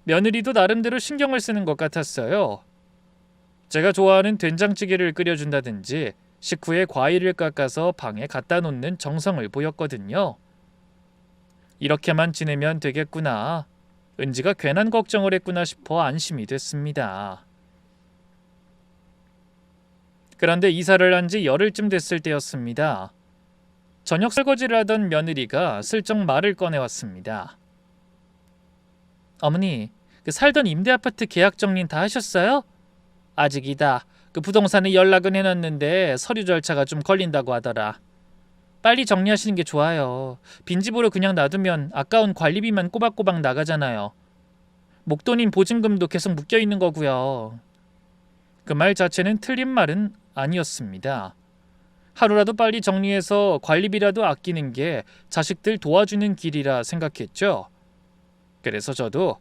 며느리도 나름대로 신경을 쓰는 것 같았어요. 제가 좋아하는 된장찌개를 끓여준다든지 식후에 과일을 깎아서 방에 갖다 놓는 정성을 보였거든요. 이렇게만 지내면 되겠구나. 은지가 괜한 걱정을 했구나 싶어 안심이 됐습니다. 그런데 이사를 한 지 열흘쯤 됐을 때였습니다. 저녁 설거지를 하던 며느리가 슬쩍 말을 꺼내왔습니다. 어머니, 그 살던 임대 아파트 계약 정리는 다 하셨어요? 아직이다. 그 부동산에 연락은 해놨는데 서류 절차가 좀 걸린다고 하더라. 빨리 정리하시는 게 좋아요. 빈집으로 그냥 놔두면 아까운 관리비만 꼬박꼬박 나가잖아요. 목돈인 보증금도 계속 묶여있는 거고요. 그 말 자체는 틀린 말은 아니었습니다. 하루라도 빨리 정리해서 관리비라도 아끼는 게 자식들 도와주는 길이라 생각했죠. 그래서 저도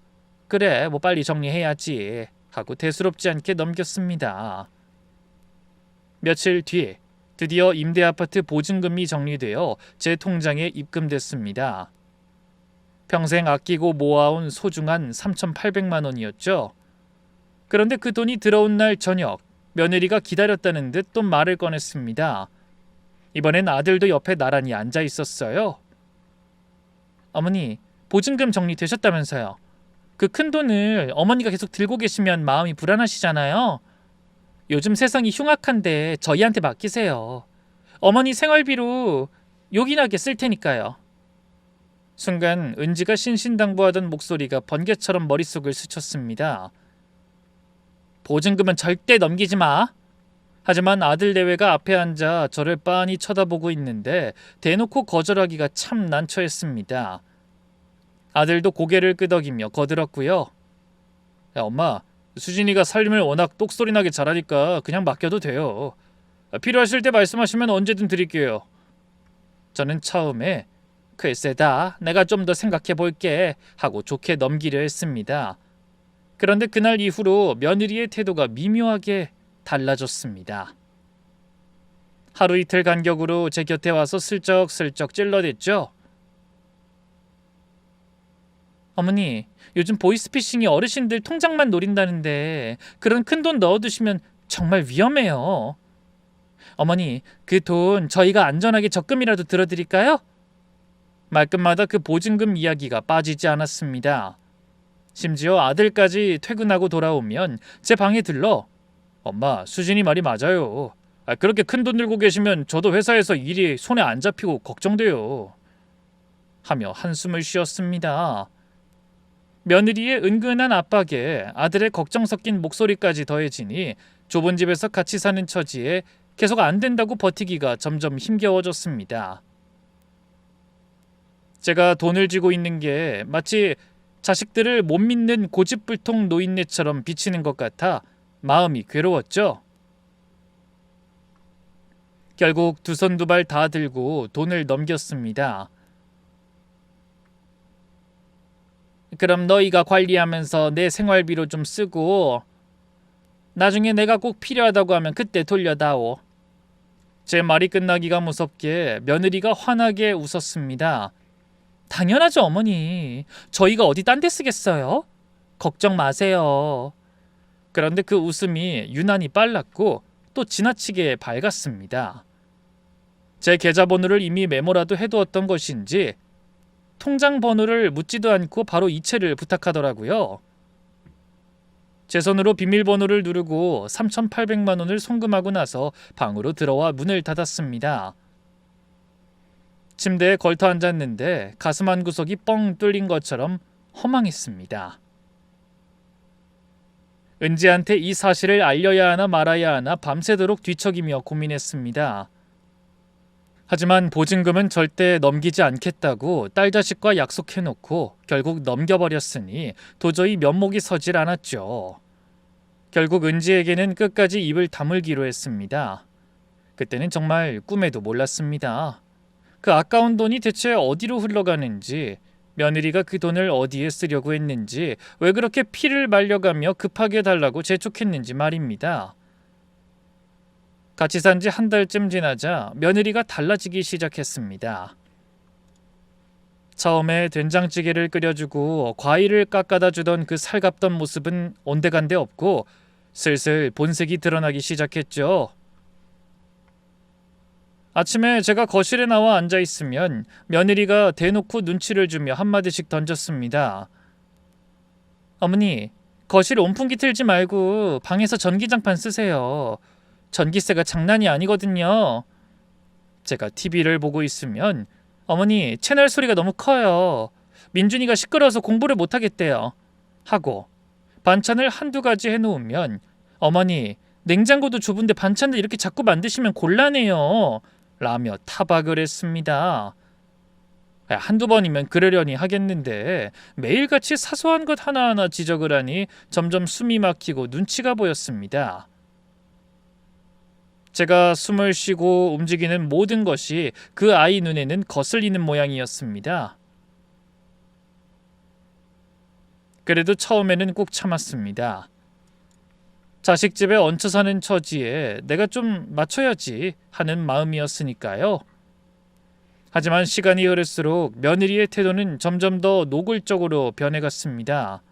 그래 뭐 빨리 정리해야지 하고 대수롭지 않게 넘겼습니다. 며칠 뒤 드디어 임대아파트 보증금이 정리되어 제 통장에 입금됐습니다. 평생 아끼고 모아온 소중한 3,800만 원이었죠. 그런데 그 돈이 들어온 날 저녁 며느리가 기다렸다는 듯 또 말을 꺼냈습니다. 이번엔 아들도 옆에 나란히 앉아 있었어요. 어머니, 보증금 정리되셨다면서요. 그 큰 돈을 어머니가 계속 들고 계시면 마음이 불안하시잖아요. 요즘 세상이 흉악한데 저희한테 맡기세요. 어머니 생활비로 요긴하게 쓸 테니까요. 순간 은지가 신신당부하던 목소리가 번개처럼 머릿속을 스쳤습니다. 보증금은 절대 넘기지 마. 하지만 아들 내외가 앞에 앉아 저를 빤히 쳐다보고 있는데 대놓고 거절하기가 참 난처했습니다. 아들도 고개를 끄덕이며 거들었고요. 야, 엄마, 수진이가 살림을 워낙 똑소리나게 잘하니까 그냥 맡겨도 돼요. 필요하실 때 말씀하시면 언제든 드릴게요. 저는 처음에 글쎄다, 내가 좀 더 생각해 볼게 하고 좋게 넘기려 했습니다. 그런데 그날 이후로 며느리의 태도가 미묘하게 달라졌습니다. 하루 이틀 간격으로 제 곁에 와서 슬쩍슬쩍 찔러댔죠. 어머니, 요즘 보이스피싱이 어르신들 통장만 노린다는데 그런 큰 돈 넣어두시면 정말 위험해요. 어머니, 그 돈 저희가 안전하게 적금이라도 들어드릴까요? 말끝마다 그 보증금 이야기가 빠지지 않았습니다. 심지어 아들까지 퇴근하고 돌아오면 제 방에 들러 엄마, 수진이 말이 맞아요. 그렇게 큰 돈 들고 계시면 저도 회사에서 일이 손에 안 잡히고 걱정돼요. 하며 한숨을 쉬었습니다. 며느리의 은근한 압박에 아들의 걱정 섞인 목소리까지 더해지니 좁은 집에서 같이 사는 처지에 계속 안 된다고 버티기가 점점 힘겨워졌습니다. 제가 돈을 쥐고 있는 게 마치 자식들을 못 믿는 고집불통 노인네처럼 비치는 것 같아 마음이 괴로웠죠. 결국 두 손 두 발 다 들고 돈을 넘겼습니다. 그럼 너희가 관리하면서 내 생활비로 좀 쓰고 나중에 내가 꼭 필요하다고 하면 그때 돌려다오. 제 말이 끝나기가 무섭게 며느리가 환하게 웃었습니다. 당연하죠, 어머니. 저희가 어디 딴 데 쓰겠어요? 걱정 마세요. 그런데 그 웃음이 유난히 빨랐고 또 지나치게 밝았습니다. 제 계좌번호를 이미 메모라도 해두었던 것인지 통장 번호를 묻지도 않고 바로 이체를 부탁하더라고요. 제 손으로 비밀번호를 누르고 3,800만 원을 송금하고 나서 방으로 들어와 문을 닫았습니다. 침대에 걸터 앉았는데 가슴 한 구석이 뻥 뚫린 것처럼 허망했습니다. 은지한테 이 사실을 알려야 하나 말아야 하나 밤새도록 뒤척이며 고민했습니다. 하지만 보증금은 절대 넘기지 않겠다고 딸 자식과 약속해놓고 결국 넘겨버렸으니 도저히 면목이 서질 않았죠. 결국 은지에게는 끝까지 입을 다물기로 했습니다. 그때는 정말 꿈에도 몰랐습니다. 그 아까운 돈이 대체 어디로 흘러가는지, 며느리가 그 돈을 어디에 쓰려고 했는지, 왜 그렇게 피를 말려가며 급하게 달라고 재촉했는지 말입니다. 같이 산 지 한 달쯤 지나자 며느리가 달라지기 시작했습니다. 처음에 된장찌개를 끓여주고 과일을 깎아다 주던 그 살갑던 모습은 온데간데 없고 슬슬 본색이 드러나기 시작했죠. 아침에 제가 거실에 나와 앉아있으면 며느리가 대놓고 눈치를 주며 한마디씩 던졌습니다. 어머니, 거실 온풍기 틀지 말고 방에서 전기장판 쓰세요. 전기세가 장난이 아니거든요. 제가 TV를 보고 있으면 어머니, 채널 소리가 너무 커요. 민준이가 시끄러워서 공부를 못하겠대요. 하고 반찬을 한두 가지 해놓으면 어머니, 냉장고도 좁은데 반찬을 이렇게 자꾸 만드시면 곤란해요. 라며 타박을 했습니다. 한두 번이면 그러려니 하겠는데 매일같이 사소한 것 하나하나 지적을 하니 점점 숨이 막히고 눈치가 보였습니다. 제가 숨을 쉬고 움직이는 모든 것이 그 아이 눈에는 거슬리는 모양이었습니다. 그래도 처음에는 꼭 참았습니다. 자식 집에 얹혀 사는 처지에 내가 좀 맞춰야지 하는 마음이었으니까요. 하지만 시간이 흐를수록 며느리의 태도는 점점 더 노골적으로 변해갔습니다.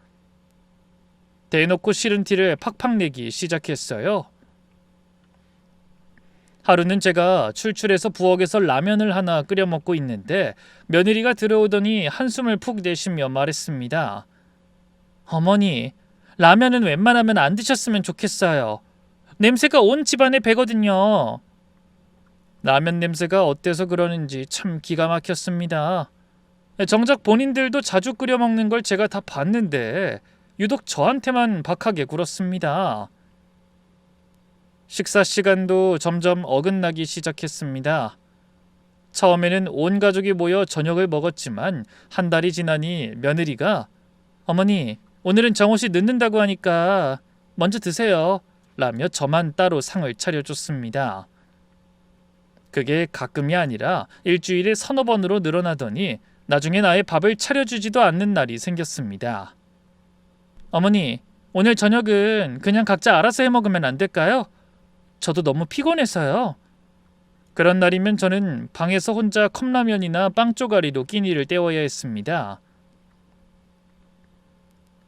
대놓고 싫은 티를 팍팍 내기 시작했어요. 하루는 제가 출출해서 부엌에서 라면을 하나 끓여 먹고 있는데 며느리가 들어오더니 한숨을 푹 내쉬며 말했습니다. 어머니, 라면은 웬만하면 안 드셨으면 좋겠어요. 냄새가 온 집안에 배거든요. 라면 냄새가 어때서 그러는지 참 기가 막혔습니다. 정작 본인들도 자주 끓여 먹는 걸 제가 다 봤는데 유독 저한테만 박하게 굴었습니다. 식사 시간도 점점 어긋나기 시작했습니다. 처음에는 온 가족이 모여 저녁을 먹었지만 한 달이 지나니 며느리가 어머니, 오늘은 정옷이 늦는다고 하니까 먼저 드세요. 라며 저만 따로 상을 차려줬습니다. 그게 가끔이 아니라 일주일에 서너 번으로 늘어나더니 나중엔 아예 밥을 차려주지도 않는 날이 생겼습니다. 어머니, 오늘 저녁은 그냥 각자 알아서 해먹으면 안 될까요? 저도 너무 피곤해서요. 그런 날이면 저는 방에서 혼자 컵라면이나 빵 쪼가리로 끼니를 때워야 했습니다.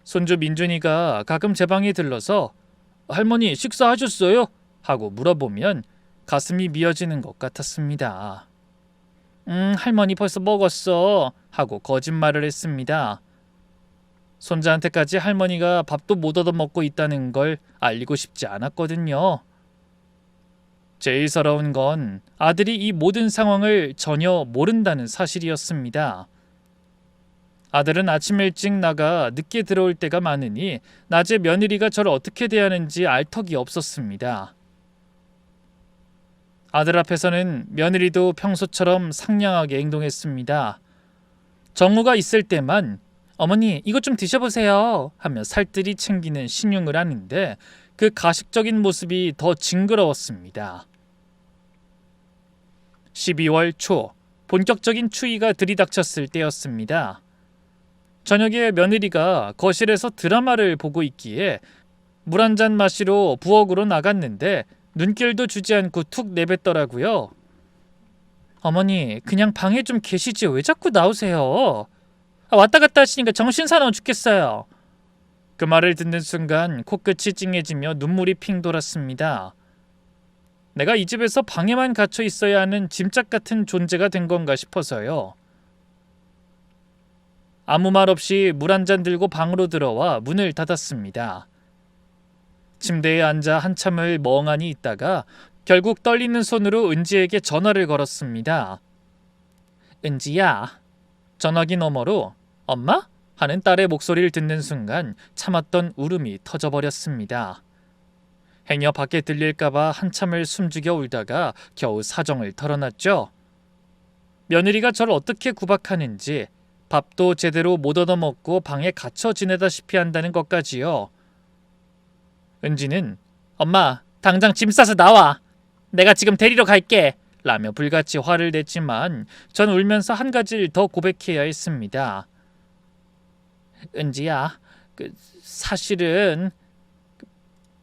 손주 민준이가 가끔 제 방에 들러서 할머니 식사하셨어요? 하고 물어보면 가슴이 미어지는 것 같았습니다. 할머니 벌써 먹었어 하고 거짓말을 했습니다. 손자한테까지 할머니가 밥도 못 얻어먹고 있다는 걸 알리고 싶지 않았거든요. 제일 서러운 건 아들이 이 모든 상황을 전혀 모른다는 사실이었습니다. 아들은 아침 일찍 나가 늦게 들어올 때가 많으니 낮에 며느리가 저를 어떻게 대하는지 알 턱이 없었습니다. 아들 앞에서는 며느리도 평소처럼 상냥하게 행동했습니다. 정우가 있을 때만 어머니 이것 좀 드셔보세요 하며 살뜰히 챙기는 신용을 하는데 그 가식적인 모습이 더 징그러웠습니다. 12월 초 본격적인 추위가 들이닥쳤을 때였습니다. 저녁에 며느리가 거실에서 드라마를 보고 있기에 물 한 잔 마시러 부엌으로 나갔는데 눈길도 주지 않고 툭 내뱉더라고요. 어머니 그냥 방에 좀 계시지 왜 자꾸 나오세요? 왔다 갔다 하시니까 정신 사나워 죽겠어요. 그 말을 듣는 순간 코끝이 찡해지며 눈물이 핑 돌았습니다. 내가 이 집에서 방에만 갇혀 있어야 하는 짐짝 같은 존재가 된 건가 싶어서요. 아무 말 없이 물 한 잔 들고 방으로 들어와 문을 닫았습니다. 침대에 앉아 한참을 멍하니 있다가 결국 떨리는 손으로 은지에게 전화를 걸었습니다. 은지야. 전화기 너머로 엄마? 하는 딸의 목소리를 듣는 순간 참았던 울음이 터져버렸습니다. 행여 밖에 들릴까봐 한참을 숨죽여 울다가 겨우 사정을 털어놨죠. 며느리가 저를 어떻게 구박하는지 밥도 제대로 못 얻어먹고 방에 갇혀 지내다시피 한다는 것까지요. 은지는 엄마 당장 짐 싸서 나와. 내가 지금 데리러 갈게. 라며 불같이 화를 냈지만 전 울면서 한 가지를 더 고백해야 했습니다. 은지야, 사실은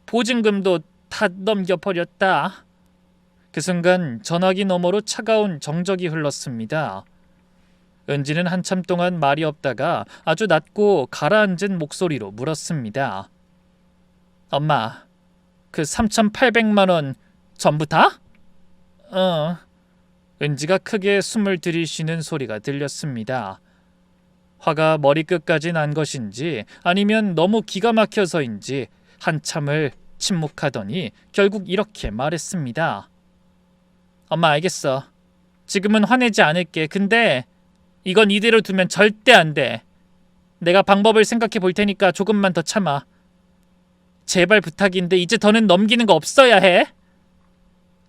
보증금도 다 넘겨버렸다. 그 순간 전화기 너머로 차가운 정적이 흘렀습니다. 은지는 한참 동안 말이 없다가 아주 낮고 가라앉은 목소리로 물었습니다. 엄마, 그 3,800만 원 전부 다? 은지가 크게 숨을 들이쉬는 소리가 들렸습니다. 화가 머리끝까지 난 것인지 아니면 너무 기가 막혀서인지 한참을 침묵하더니 결국 이렇게 말했습니다. 엄마 알겠어. 지금은 화내지 않을게. 근데 이건 이대로 두면 절대 안 돼. 내가 방법을 생각해 볼 테니까 조금만 더 참아. 제발 부탁인데 이제 더는 넘기는 거 없어야 해.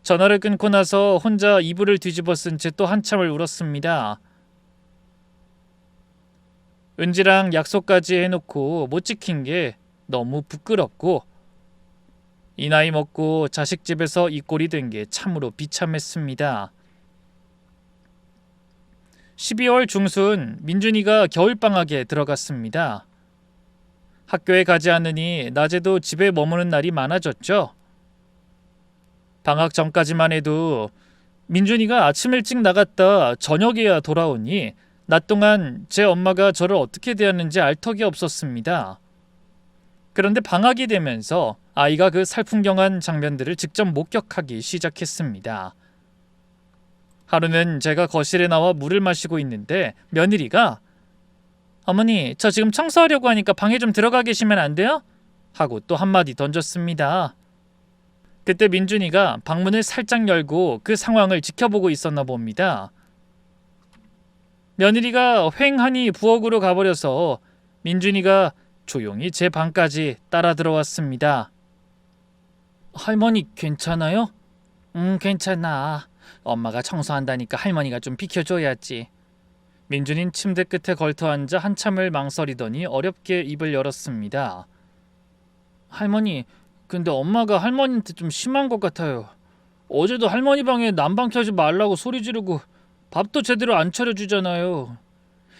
전화를 끊고 나서 혼자 이불을 뒤집어 쓴 채 또 한참을 울었습니다. 은지랑 약속까지 해놓고 못 지킨 게 너무 부끄럽고 이 나이 먹고 자식 집에서 이 꼴이 된 게 참으로 비참했습니다. 12월 중순 민준이가 겨울방학에 들어갔습니다. 학교에 가지 않으니 낮에도 집에 머무는 날이 많아졌죠. 방학 전까지만 해도 민준이가 아침 일찍 나갔다 저녁에야 돌아오니 낮 동안 제 엄마가 저를 어떻게 대하는지 알 턱이 없었습니다. 그런데 방학이 되면서 아이가 그 살풍경한 장면들을 직접 목격하기 시작했습니다. 하루는 제가 거실에 나와 물을 마시고 있는데 며느리가 어머니 저 지금 청소하려고 하니까 방에 좀 들어가 계시면 안 돼요? 하고 또 한마디 던졌습니다. 그때 민준이가 방문을 살짝 열고 그 상황을 지켜보고 있었나 봅니다. 며느리가 휑하니 부엌으로 가버려서 민준이가 조용히 제 방까지 따라 들어왔습니다. 할머니 괜찮아요? 괜찮아. 엄마가 청소한다니까 할머니가 좀 비켜줘야지. 민준이는 침대 끝에 걸터앉아 한참을 망설이더니 어렵게 입을 열었습니다. 할머니, 근데 엄마가 할머니한테 좀 심한 것 같아요. 어제도 할머니 방에 난방 켜지 말라고 소리 지르고 밥도 제대로 안 차려주잖아요.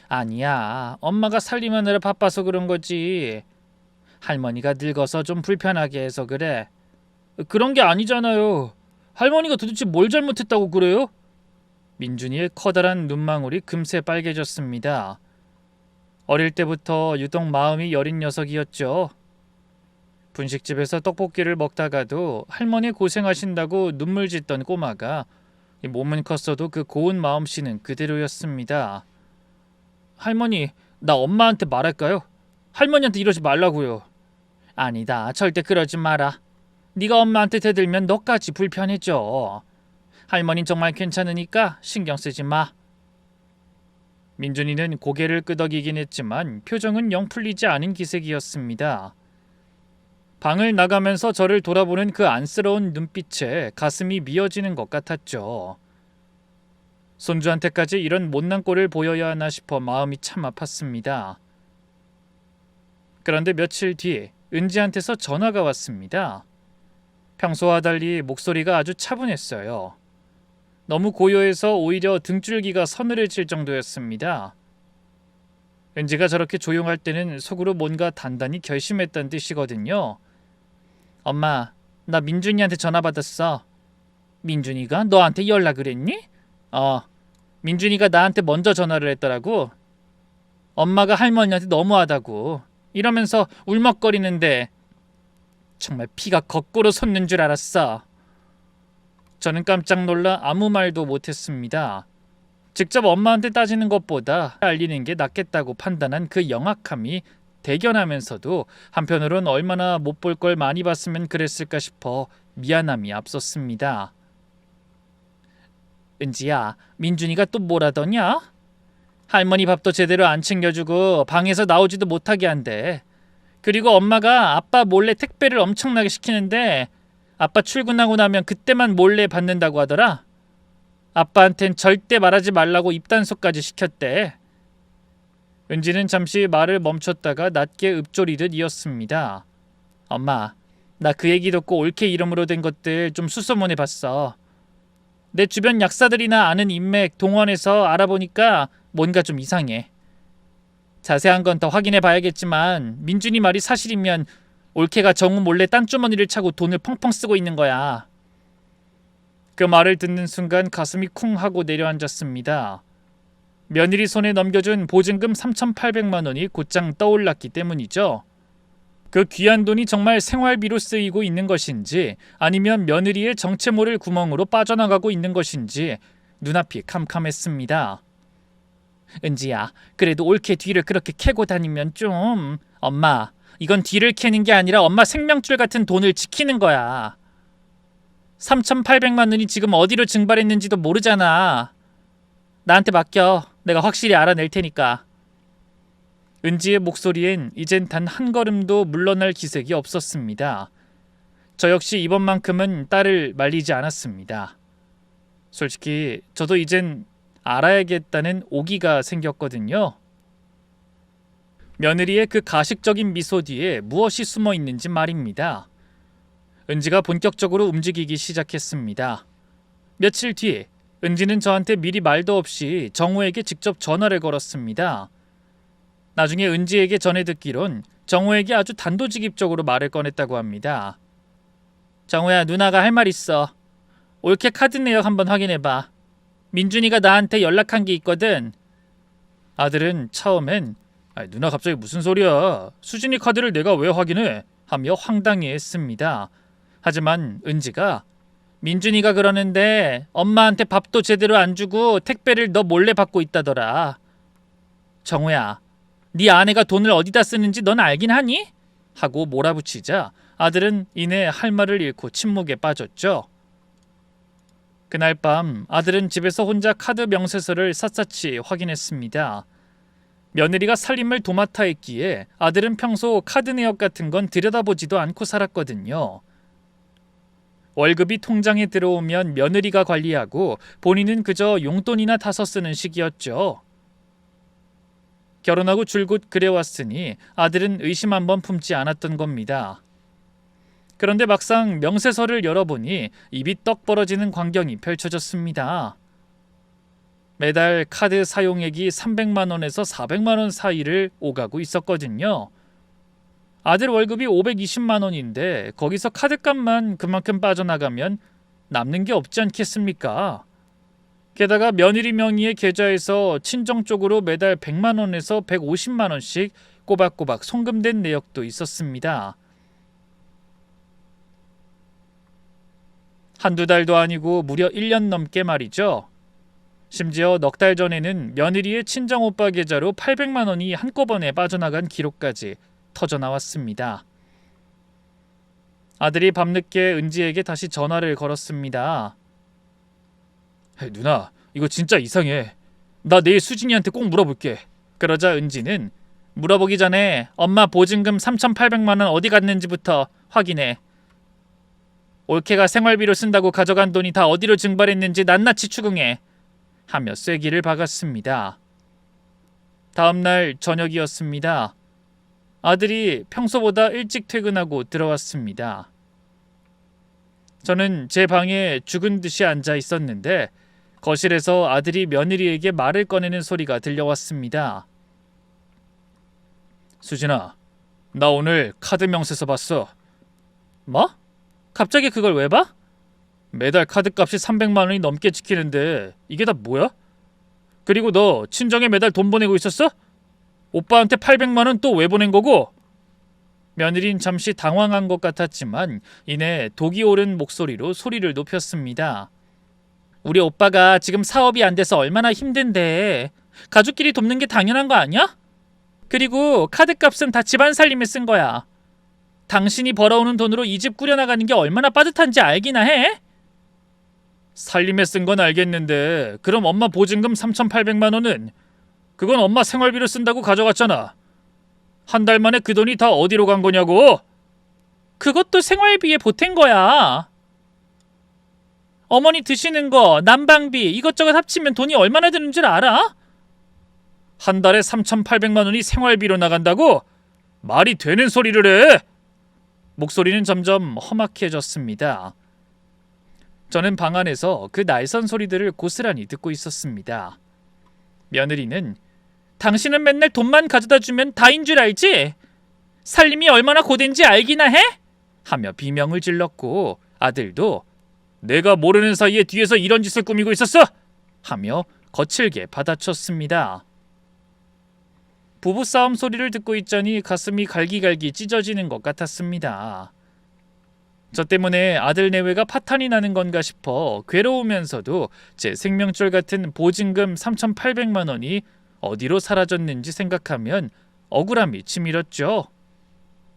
아니야, 엄마가 살림하느라 바빠서 그런 거지. 할머니가 늙어서 좀 불편하게 해서 그래. 그런 게 아니잖아요. 할머니가 도대체 뭘 잘못했다고 그래요? 민준이의 커다란 눈망울이 금세 빨개졌습니다. 어릴 때부터 유독 마음이 여린 녀석이었죠. 분식집에서 떡볶이를 먹다가도 할머니 고생하신다고 눈물 짓던 꼬마가 몸은 컸어도 그 고운 마음씨는 그대로였습니다. 할머니, 나 엄마한테 말할까요? 할머니한테 이러지 말라고요. 아니다, 절대 그러지 마라. 네가 엄마한테 대들면 너까지 불편해져. 할머니는 정말 괜찮으니까 신경 쓰지 마. 민준이는 고개를 끄덕이긴 했지만 표정은 영 풀리지 않은 기색이었습니다. 방을 나가면서 저를 돌아보는 그 안쓰러운 눈빛에 가슴이 미어지는 것 같았죠. 손주한테까지 이런 못난 꼴을 보여야 하나 싶어 마음이 참 아팠습니다. 그런데 며칠 뒤 은지한테서 전화가 왔습니다. 평소와 달리 목소리가 아주 차분했어요. 너무 고요해서 오히려 등줄기가 서늘해질 정도였습니다. 은지가 저렇게 조용할 때는 속으로 뭔가 단단히 결심했다는 뜻이거든요. 엄마, 나 민준이한테 전화 받았어. 민준이가 너한테 연락을 했니? 민준이가 나한테 먼저 전화를 했더라고. 엄마가 할머니한테 너무하다고 이러면서 울먹거리는데 정말 피가 거꾸로 솟는 줄 알았어. 저는 깜짝 놀라 아무 말도 못했습니다. 직접 엄마한테 따지는 것보다 알리는 게 낫겠다고 판단한 그 영악함이 대견하면서도 한편으론 얼마나 못 볼 걸 많이 봤으면 그랬을까 싶어 미안함이 앞섰습니다. 은지야, 민준이가 또 뭐라더냐? 할머니 밥도 제대로 안 챙겨주고 방에서 나오지도 못하게 한대. 그리고 엄마가 아빠 몰래 택배를 엄청나게 시키는데 아빠 출근하고 나면 그때만 몰래 받는다고 하더라. 아빠한텐 절대 말하지 말라고 입단속까지 시켰대. 은지는 잠시 말을 멈췄다가 낮게 읊조리듯 이었습니다. 엄마, 나 그 얘기 듣고 올케 이름으로 된 것들 좀 수소문해봤어. 내 주변 약사들이나 아는 인맥 동원해서 알아보니까 뭔가 좀 이상해. 자세한 건 더 확인해봐야겠지만 민준이 말이 사실이면 올케가 정우 몰래 딴주머니를 차고 돈을 펑펑 쓰고 있는 거야. 그 말을 듣는 순간 가슴이 쿵 하고 내려앉았습니다. 며느리 손에 넘겨준 보증금 3,800만 원이 곧장 떠올랐기 때문이죠. 그 귀한 돈이 정말 생활비로 쓰이고 있는 것인지 아니면 며느리의 정체 모를 구멍으로 빠져나가고 있는 것인지 눈앞이 캄캄했습니다. 은지야, 그래도 올케 뒤를 그렇게 캐고 다니면 좀... 엄마, 이건 뒤를 캐는 게 아니라 엄마 생명줄 같은 돈을 지키는 거야. 3,800만 원이 지금 어디로 증발했는지도 모르잖아. 나한테 맡겨. 내가 확실히 알아낼 테니까. 은지의 목소리엔 이젠 단 한 걸음도 물러날 기색이 없었습니다. 저 역시 이번만큼은 딸을 말리지 않았습니다. 솔직히 저도 이젠 알아야겠다는 오기가 생겼거든요. 며느리의 그 가식적인 미소 뒤에 무엇이 숨어 있는지 말입니다. 은지가 본격적으로 움직이기 시작했습니다. 며칠 뒤 은지는 저한테 미리 말도 없이 정우에게 직접 전화를 걸었습니다. 나중에 은지에게 전해 듣기론 정우에게 아주 단도직입적으로 말을 꺼냈다고 합니다. 정우야, 누나가 할 말 있어. 올케 카드 내역 한번 확인해봐. 민준이가 나한테 연락한 게 있거든. 아들은 처음엔 누나 갑자기 무슨 소리야. 수진이 카드를 내가 왜 확인해? 하며 황당해했습니다. 하지만 은지가 민준이가 그러는데 엄마한테 밥도 제대로 안 주고 택배를 너 몰래 받고 있다더라. 정우야, 네 아내가 돈을 어디다 쓰는지 넌 알긴 하니? 하고 몰아붙이자 아들은 이내 할 말을 잃고 침묵에 빠졌죠. 그날 밤 아들은 집에서 혼자 카드 명세서를 샅샅이 확인했습니다. 며느리가 살림을 도맡아 했기에 아들은 평소 카드 내역 같은 건 들여다보지도 않고 살았거든요. 월급이 통장에 들어오면 며느리가 관리하고 본인은 그저 용돈이나 타서 쓰는 식이었죠. 결혼하고 줄곧 그래왔으니 아들은 의심 한번 품지 않았던 겁니다. 그런데 막상 명세서를 열어보니 입이 떡 벌어지는 광경이 펼쳐졌습니다. 매달 카드 사용액이 300만 원에서 400만 원 사이를 오가고 있었거든요. 아들 월급이 520만 원인데 거기서 카드값만 그만큼 빠져나가면 남는 게 없지 않겠습니까? 게다가 며느리 명의의 계좌에서 친정 쪽으로 매달 100만 원에서 150만 원씩 꼬박꼬박 송금된 내역도 있었습니다. 한두 달도 아니고 무려 1년 넘게 말이죠. 심지어 넉 달 전에는 며느리의 친정오빠 계좌로 800만 원이 한꺼번에 빠져나간 기록까지 터져나왔습니다. 아들이 밤늦게 은지에게 다시 전화를 걸었습니다. 누나, 이거 진짜 이상해. 나 내일 수진이한테 꼭 물어볼게. 그러자 은지는 물어보기 전에 엄마 보증금 3,800만 원 어디 갔는지부터 확인해. 올케가 생활비로 쓴다고 가져간 돈이 다 어디로 증발했는지 낱낱이 추궁해. 하며 쐐기를 박았습니다. 다음날 저녁이었습니다. 아들이 평소보다 일찍 퇴근하고 들어왔습니다. 저는 제 방에 죽은 듯이 앉아 있었는데 거실에서 아들이 며느리에게 말을 꺼내는 소리가 들려왔습니다. 수진아, 나 오늘 카드 명세서 봤어. 뭐? 갑자기 그걸 왜 봐? 매달 카드값이 300만 원이 넘게 찍히는데 이게 다 뭐야? 그리고 너 친정에 매달 돈 보내고 있었어? 오빠한테 800만 원 또 왜 보낸 거고? 며느린 잠시 당황한 것 같았지만 이내 독이 오른 목소리로 소리를 높였습니다. 우리 오빠가 지금 사업이 안 돼서 얼마나 힘든데 가족끼리 돕는 게 당연한 거 아니야? 그리고 카드값은 다 집안 살림에 쓴 거야. 당신이 벌어오는 돈으로 이 집 꾸려나가는 게 얼마나 빠듯한지 알기나 해? 살림에 쓴 건 알겠는데 그럼 엄마 보증금 3,800만 원은? 그건 엄마 생활비로 쓴다고 가져갔잖아. 한 달 만에 그 돈이 다 어디로 간 거냐고? 그것도 생활비에 보탠 거야. 어머니 드시는 거, 난방비 이것저것 합치면 돈이 얼마나 드는 줄 알아? 한 달에 3,800만 원이 생활비로 나간다고? 말이 되는 소리를 해! 목소리는 점점 험악해졌습니다. 저는 방 안에서 그 날선 소리들을 고스란히 듣고 있었습니다. 며느리는 당신은 맨날 돈만 가져다 주면 다인 줄 알지? 살림이 얼마나 고된지 알기나 해? 하며 비명을 질렀고 아들도 내가 모르는 사이에 뒤에서 이런 짓을 꾸미고 있었어? 하며 거칠게 받아쳤습니다. 부부싸움 소리를 듣고 있자니 가슴이 갈기갈기 찢어지는 것 같았습니다. 저 때문에 아들 내외가 파탄이 나는 건가 싶어 괴로우면서도 제 생명줄 같은 보증금 3,800만 원이 어디로 사라졌는지 생각하면 억울함이 치밀었죠.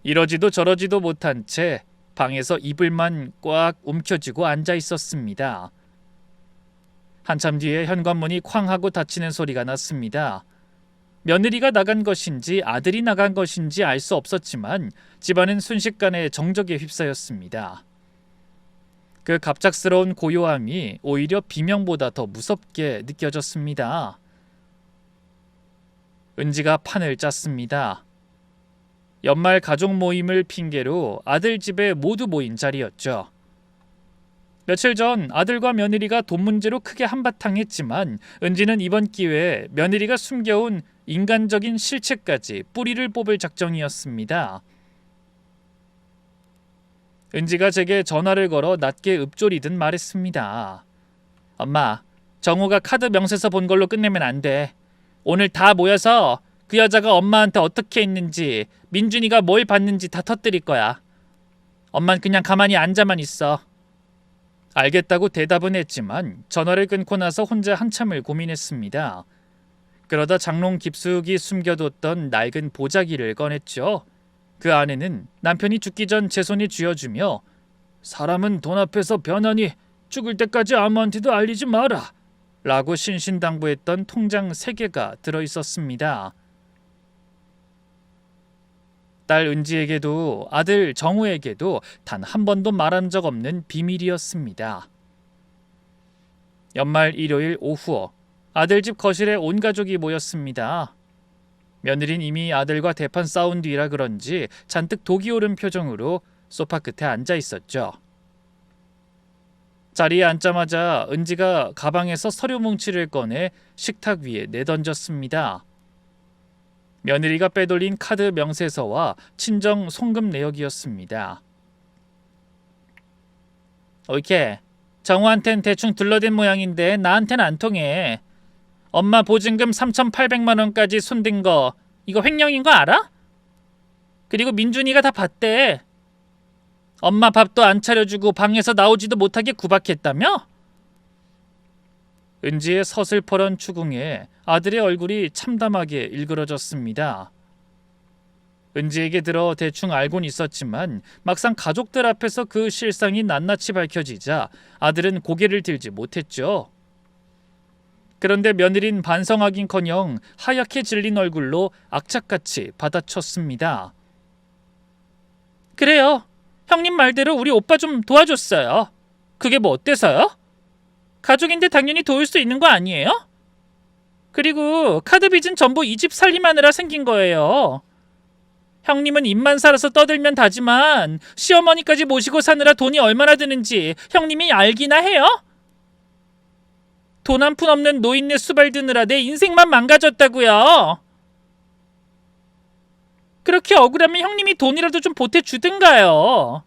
이러지도 저러지도 못한 채 방에서 이불만 꽉 움켜쥐고 앉아 있었습니다. 한참 뒤에 현관문이 쾅 하고 닫히는 소리가 났습니다. 며느리가 나간 것인지 아들이 나간 것인지 알 수 없었지만 집안은 순식간에 정적에 휩싸였습니다. 그 갑작스러운 고요함이 오히려 비명보다 더 무섭게 느껴졌습니다. 은지가 판을 짰습니다. 연말 가족 모임을 핑계로 아들 집에 모두 모인 자리였죠. 며칠 전 아들과 며느리가 돈 문제로 크게 한바탕 했지만 은지는 이번 기회에 며느리가 숨겨온 인간적인 실체까지 뿌리를 뽑을 작정이었습니다. 은지가 제게 전화를 걸어 낮게 읊조리듯 말했습니다. 엄마, 정우가 카드 명세서 본 걸로 끝내면 안 돼. 오늘 다 모여서 그 여자가 엄마한테 어떻게 했는지 민준이가 뭘 봤는지 다 터뜨릴 거야. 엄만 그냥 가만히 앉아만 있어. 알겠다고 대답은 했지만 전화를 끊고 나서 혼자 한참을 고민했습니다. 그러다 장롱 깊숙이 숨겨뒀던 낡은 보자기를 꺼냈죠. 그 안에는 남편이 죽기 전 제 손에 쥐어주며 사람은 돈 앞에서 변하니 죽을 때까지 아무한테도 알리지 마라 라고 신신당부했던 통장 3개가 들어있었습니다. 딸 은지에게도 아들 정우에게도 단 한 번도 말한 적 없는 비밀이었습니다. 연말 일요일 오후 아들 집 거실에 온 가족이 모였습니다. 며느린 이미 아들과 대판 싸운 뒤라 그런지 잔뜩 독이 오른 표정으로 소파 끝에 앉아 있었죠. 자리에 앉자마자 은지가 가방에서 서류 뭉치를 꺼내 식탁 위에 내던졌습니다. 며느리가 빼돌린 카드 명세서와 친정 송금 내역이었습니다. 이렇게 정우한텐 대충 둘러댄 모양인데 나한텐 안 통해. 엄마 보증금 3,800만 원까지 손댄 거 이거 횡령인 거 알아? 그리고 민준이가 다 봤대. 엄마 밥도 안 차려주고 방에서 나오지도 못하게 구박했다며? 은지의 서슬퍼런 추궁에 아들의 얼굴이 참담하게 일그러졌습니다. 은지에게 들어 대충 알곤 있었지만 막상 가족들 앞에서 그 실상이 낱낱이 밝혀지자 아들은 고개를 들지 못했죠. 그런데 며느린 반성하긴커녕 하얗게 질린 얼굴로 악착같이 받아쳤습니다. 그래요. 형님 말대로 우리 오빠 좀 도와줬어요. 그게 뭐 어때서요? 가족인데 당연히 도울 수 있는 거 아니에요? 그리고 카드 빚은 전부 이 집 살림하느라 생긴 거예요. 형님은 입만 살아서 떠들면 다지만 시어머니까지 모시고 사느라 돈이 얼마나 드는지 형님이 알기나 해요? 돈 한 푼 없는 노인네 수발 드느라 내 인생만 망가졌다고요. 그렇게 억울하면 형님이 돈이라도 좀 보태주든가요.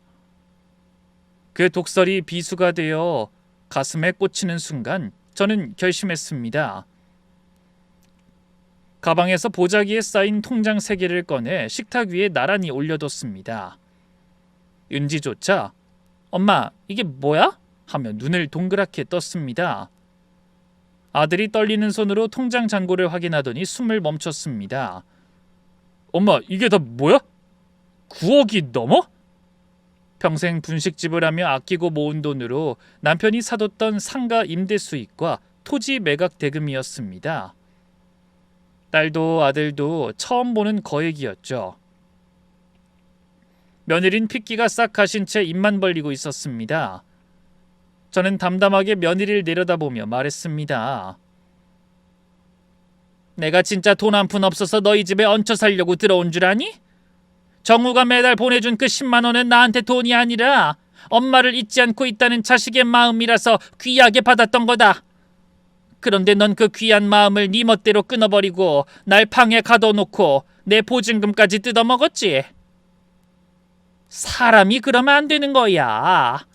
그 독설이 비수가 되어 가슴에 꽂히는 순간 저는 결심했습니다. 가방에서 보자기에 쌓인 통장 3개를 꺼내 식탁 위에 나란히 올려뒀습니다. 은지조차 엄마 이게 뭐야? 하며 눈을 동그랗게 떴습니다. 아들이 떨리는 손으로 통장 잔고를 확인하더니 숨을 멈췄습니다. 엄마 이게 다 뭐야? 9억이 넘어? 평생 분식집을 하며 아끼고 모은 돈으로 남편이 사뒀던 상가 임대 수익과 토지 매각 대금이었습니다. 딸도 아들도 처음 보는 거액이었죠. 며느린 핏기가 싹 가신 채 입만 벌리고 있었습니다. 저는 담담하게 며느리를 내려다보며 말했습니다. 내가 진짜 돈 한 푼 없어서 너희 집에 얹혀 살려고 들어온 줄 아니? 정우가 매달 보내준 그 10만 원은 나한테 돈이 아니라 엄마를 잊지 않고 있다는 자식의 마음이라서 귀하게 받았던 거다. 그런데 넌 그 귀한 마음을 네 멋대로 끊어버리고 날 방에 가둬놓고 내 보증금까지 뜯어먹었지. 사람이 그러면 안 되는 거야.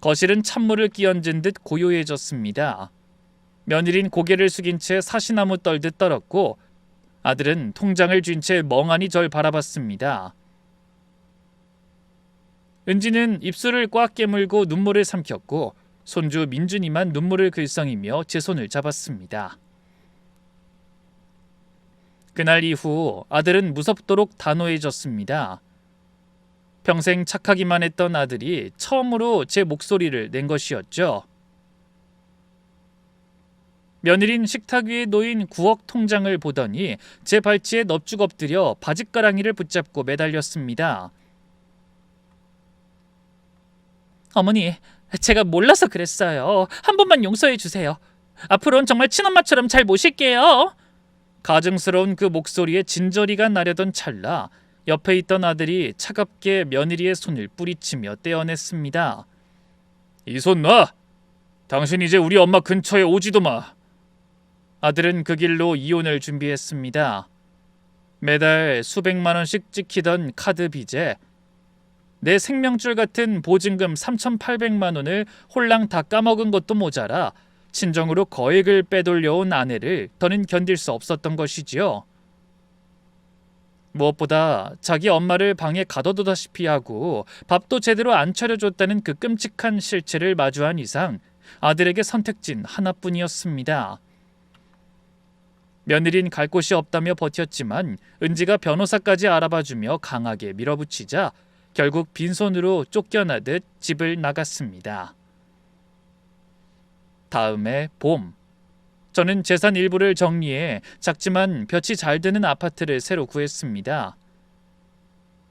거실은 찬물을 끼얹은 듯 고요해졌습니다. 며느린 고개를 숙인 채 사시나무 떨듯 떨었고 아들은 통장을 쥔 채 멍하니 절 바라봤습니다. 은지는 입술을 꽉 깨물고 눈물을 삼켰고 손주 민준이만 눈물을 글썽이며 제 손을 잡았습니다. 그날 이후 아들은 무섭도록 단호해졌습니다. 평생 착하기만 했던 아들이 처음으로 제 목소리를 낸 것이었죠. 며느린 식탁 위에 놓인 9억 통장을 보더니 제 발치에 넙죽 엎드려 바짓가랑이를 붙잡고 매달렸습니다. 어머니, 제가 몰라서 그랬어요. 한 번만 용서해 주세요. 앞으로는 정말 친엄마처럼 잘 모실게요. 가증스러운 그 목소리에 진저리가 나려던 찰나 옆에 있던 아들이 차갑게 며느리의 손을 뿌리치며 떼어냈습니다. 이 손 놔! 당신 이제 우리 엄마 근처에 오지도 마. 아들은 그 길로 이혼을 준비했습니다. 매달 수백만 원씩 찍히던 카드 빚에 내 생명줄 같은 보증금 3,800만 원을 홀랑 다 까먹은 것도 모자라 친정으로 거액을 빼돌려온 아내를 더는 견딜 수 없었던 것이지요. 무엇보다 자기 엄마를 방에 가둬두다시피 하고 밥도 제대로 안 차려줬다는 그 끔찍한 실체를 마주한 이상 아들에게 선택진 하나뿐이었습니다. 며느린 갈 곳이 없다며 버텼지만 은지가 변호사까지 알아봐주며 강하게 밀어붙이자 결국 빈손으로 쫓겨나듯 집을 나갔습니다. 다음해 봄, 저는 재산 일부를 정리해 작지만 볕이 잘 드는 아파트를 새로 구했습니다.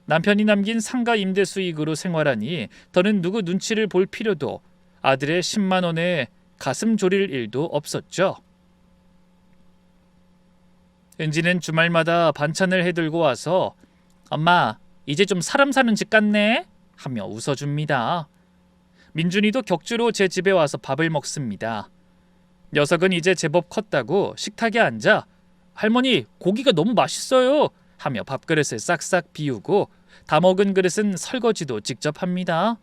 남편이 남긴 상가 임대 수익으로 생활하니 더는 누구 눈치를 볼 필요도 아들의 10만 원에 가슴 졸일 일도 없었죠. 은지는 주말마다 반찬을 해들고 와서 엄마, 이제 좀 사람 사는 집 같네? 하며 웃어줍니다. 민준이도 격주로 제 집에 와서 밥을 먹습니다. 녀석은 이제 제법 컸다고 식탁에 앉아 할머니, 고기가 너무 맛있어요. 하며 밥그릇을 싹싹 비우고 다 먹은 그릇은 설거지도 직접 합니다.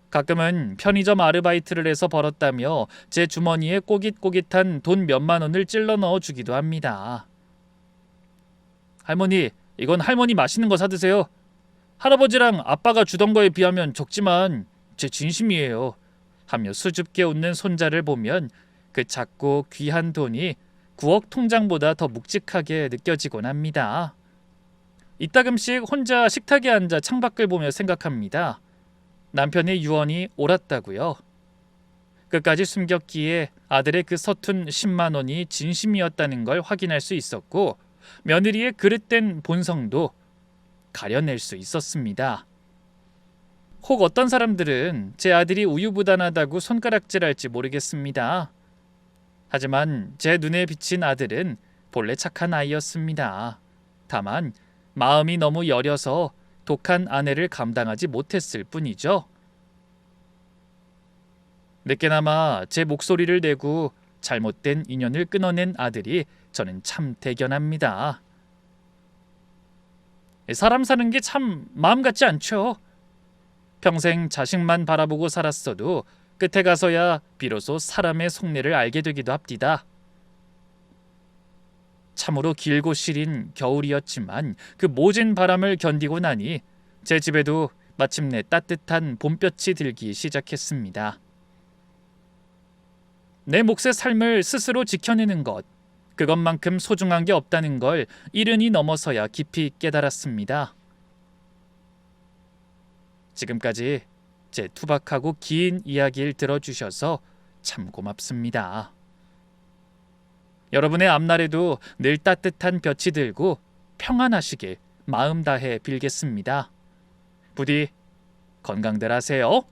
가끔은 편의점 아르바이트를 해서 벌었다며 제 주머니에 꼬깃꼬깃한 돈 몇만 원을 찔러 넣어주기도 합니다. 할머니, 이건 할머니 맛있는 거 사드세요. 할아버지랑 아빠가 주던 거에 비하면 적지만 제 진심이에요. 하며 수줍게 웃는 손자를 보면 그 작고 귀한 돈이 9억 통장보다 더 묵직하게 느껴지곤 합니다. 이따금씩 혼자 식탁에 앉아 창밖을 보며 생각합니다. 남편의 유언이 옳았다고요. 끝까지 숨겼기에 아들의 그 서툰 10만 원이 진심이었다는 걸 확인할 수 있었고 며느리의 그릇된 본성도 가려낼 수 있었습니다. 혹 어떤 사람들은 제 아들이 우유부단하다고 손가락질할지 모르겠습니다. 하지만 제 눈에 비친 아들은 본래 착한 아이였습니다. 다만 마음이 너무 여려서 독한 아내를 감당하지 못했을 뿐이죠. 늦게나마 제 목소리를 내고 잘못된 인연을 끊어낸 아들이 저는 참 대견합니다. 사람 사는 게 참 마음 같지 않죠. 평생 자식만 바라보고 살았어도 끝에 가서야 비로소 사람의 속내를 알게 되기도 합디다. 참으로 길고 시린 겨울이었지만 그 모진 바람을 견디고 나니 제 집에도 마침내 따뜻한 봄볕이 들기 시작했습니다. 내 몫의 삶을 스스로 지켜내는 것, 그것만큼 소중한 게 없다는 걸 이른이 넘어서야 깊이 깨달았습니다. 지금까지 제 투박하고 긴 이야기를 들어주셔서 참 고맙습니다. 여러분의 앞날에도 늘 따뜻한 볕이 들고 평안하시길 마음 다해 빌겠습니다. 부디 건강들 하세요.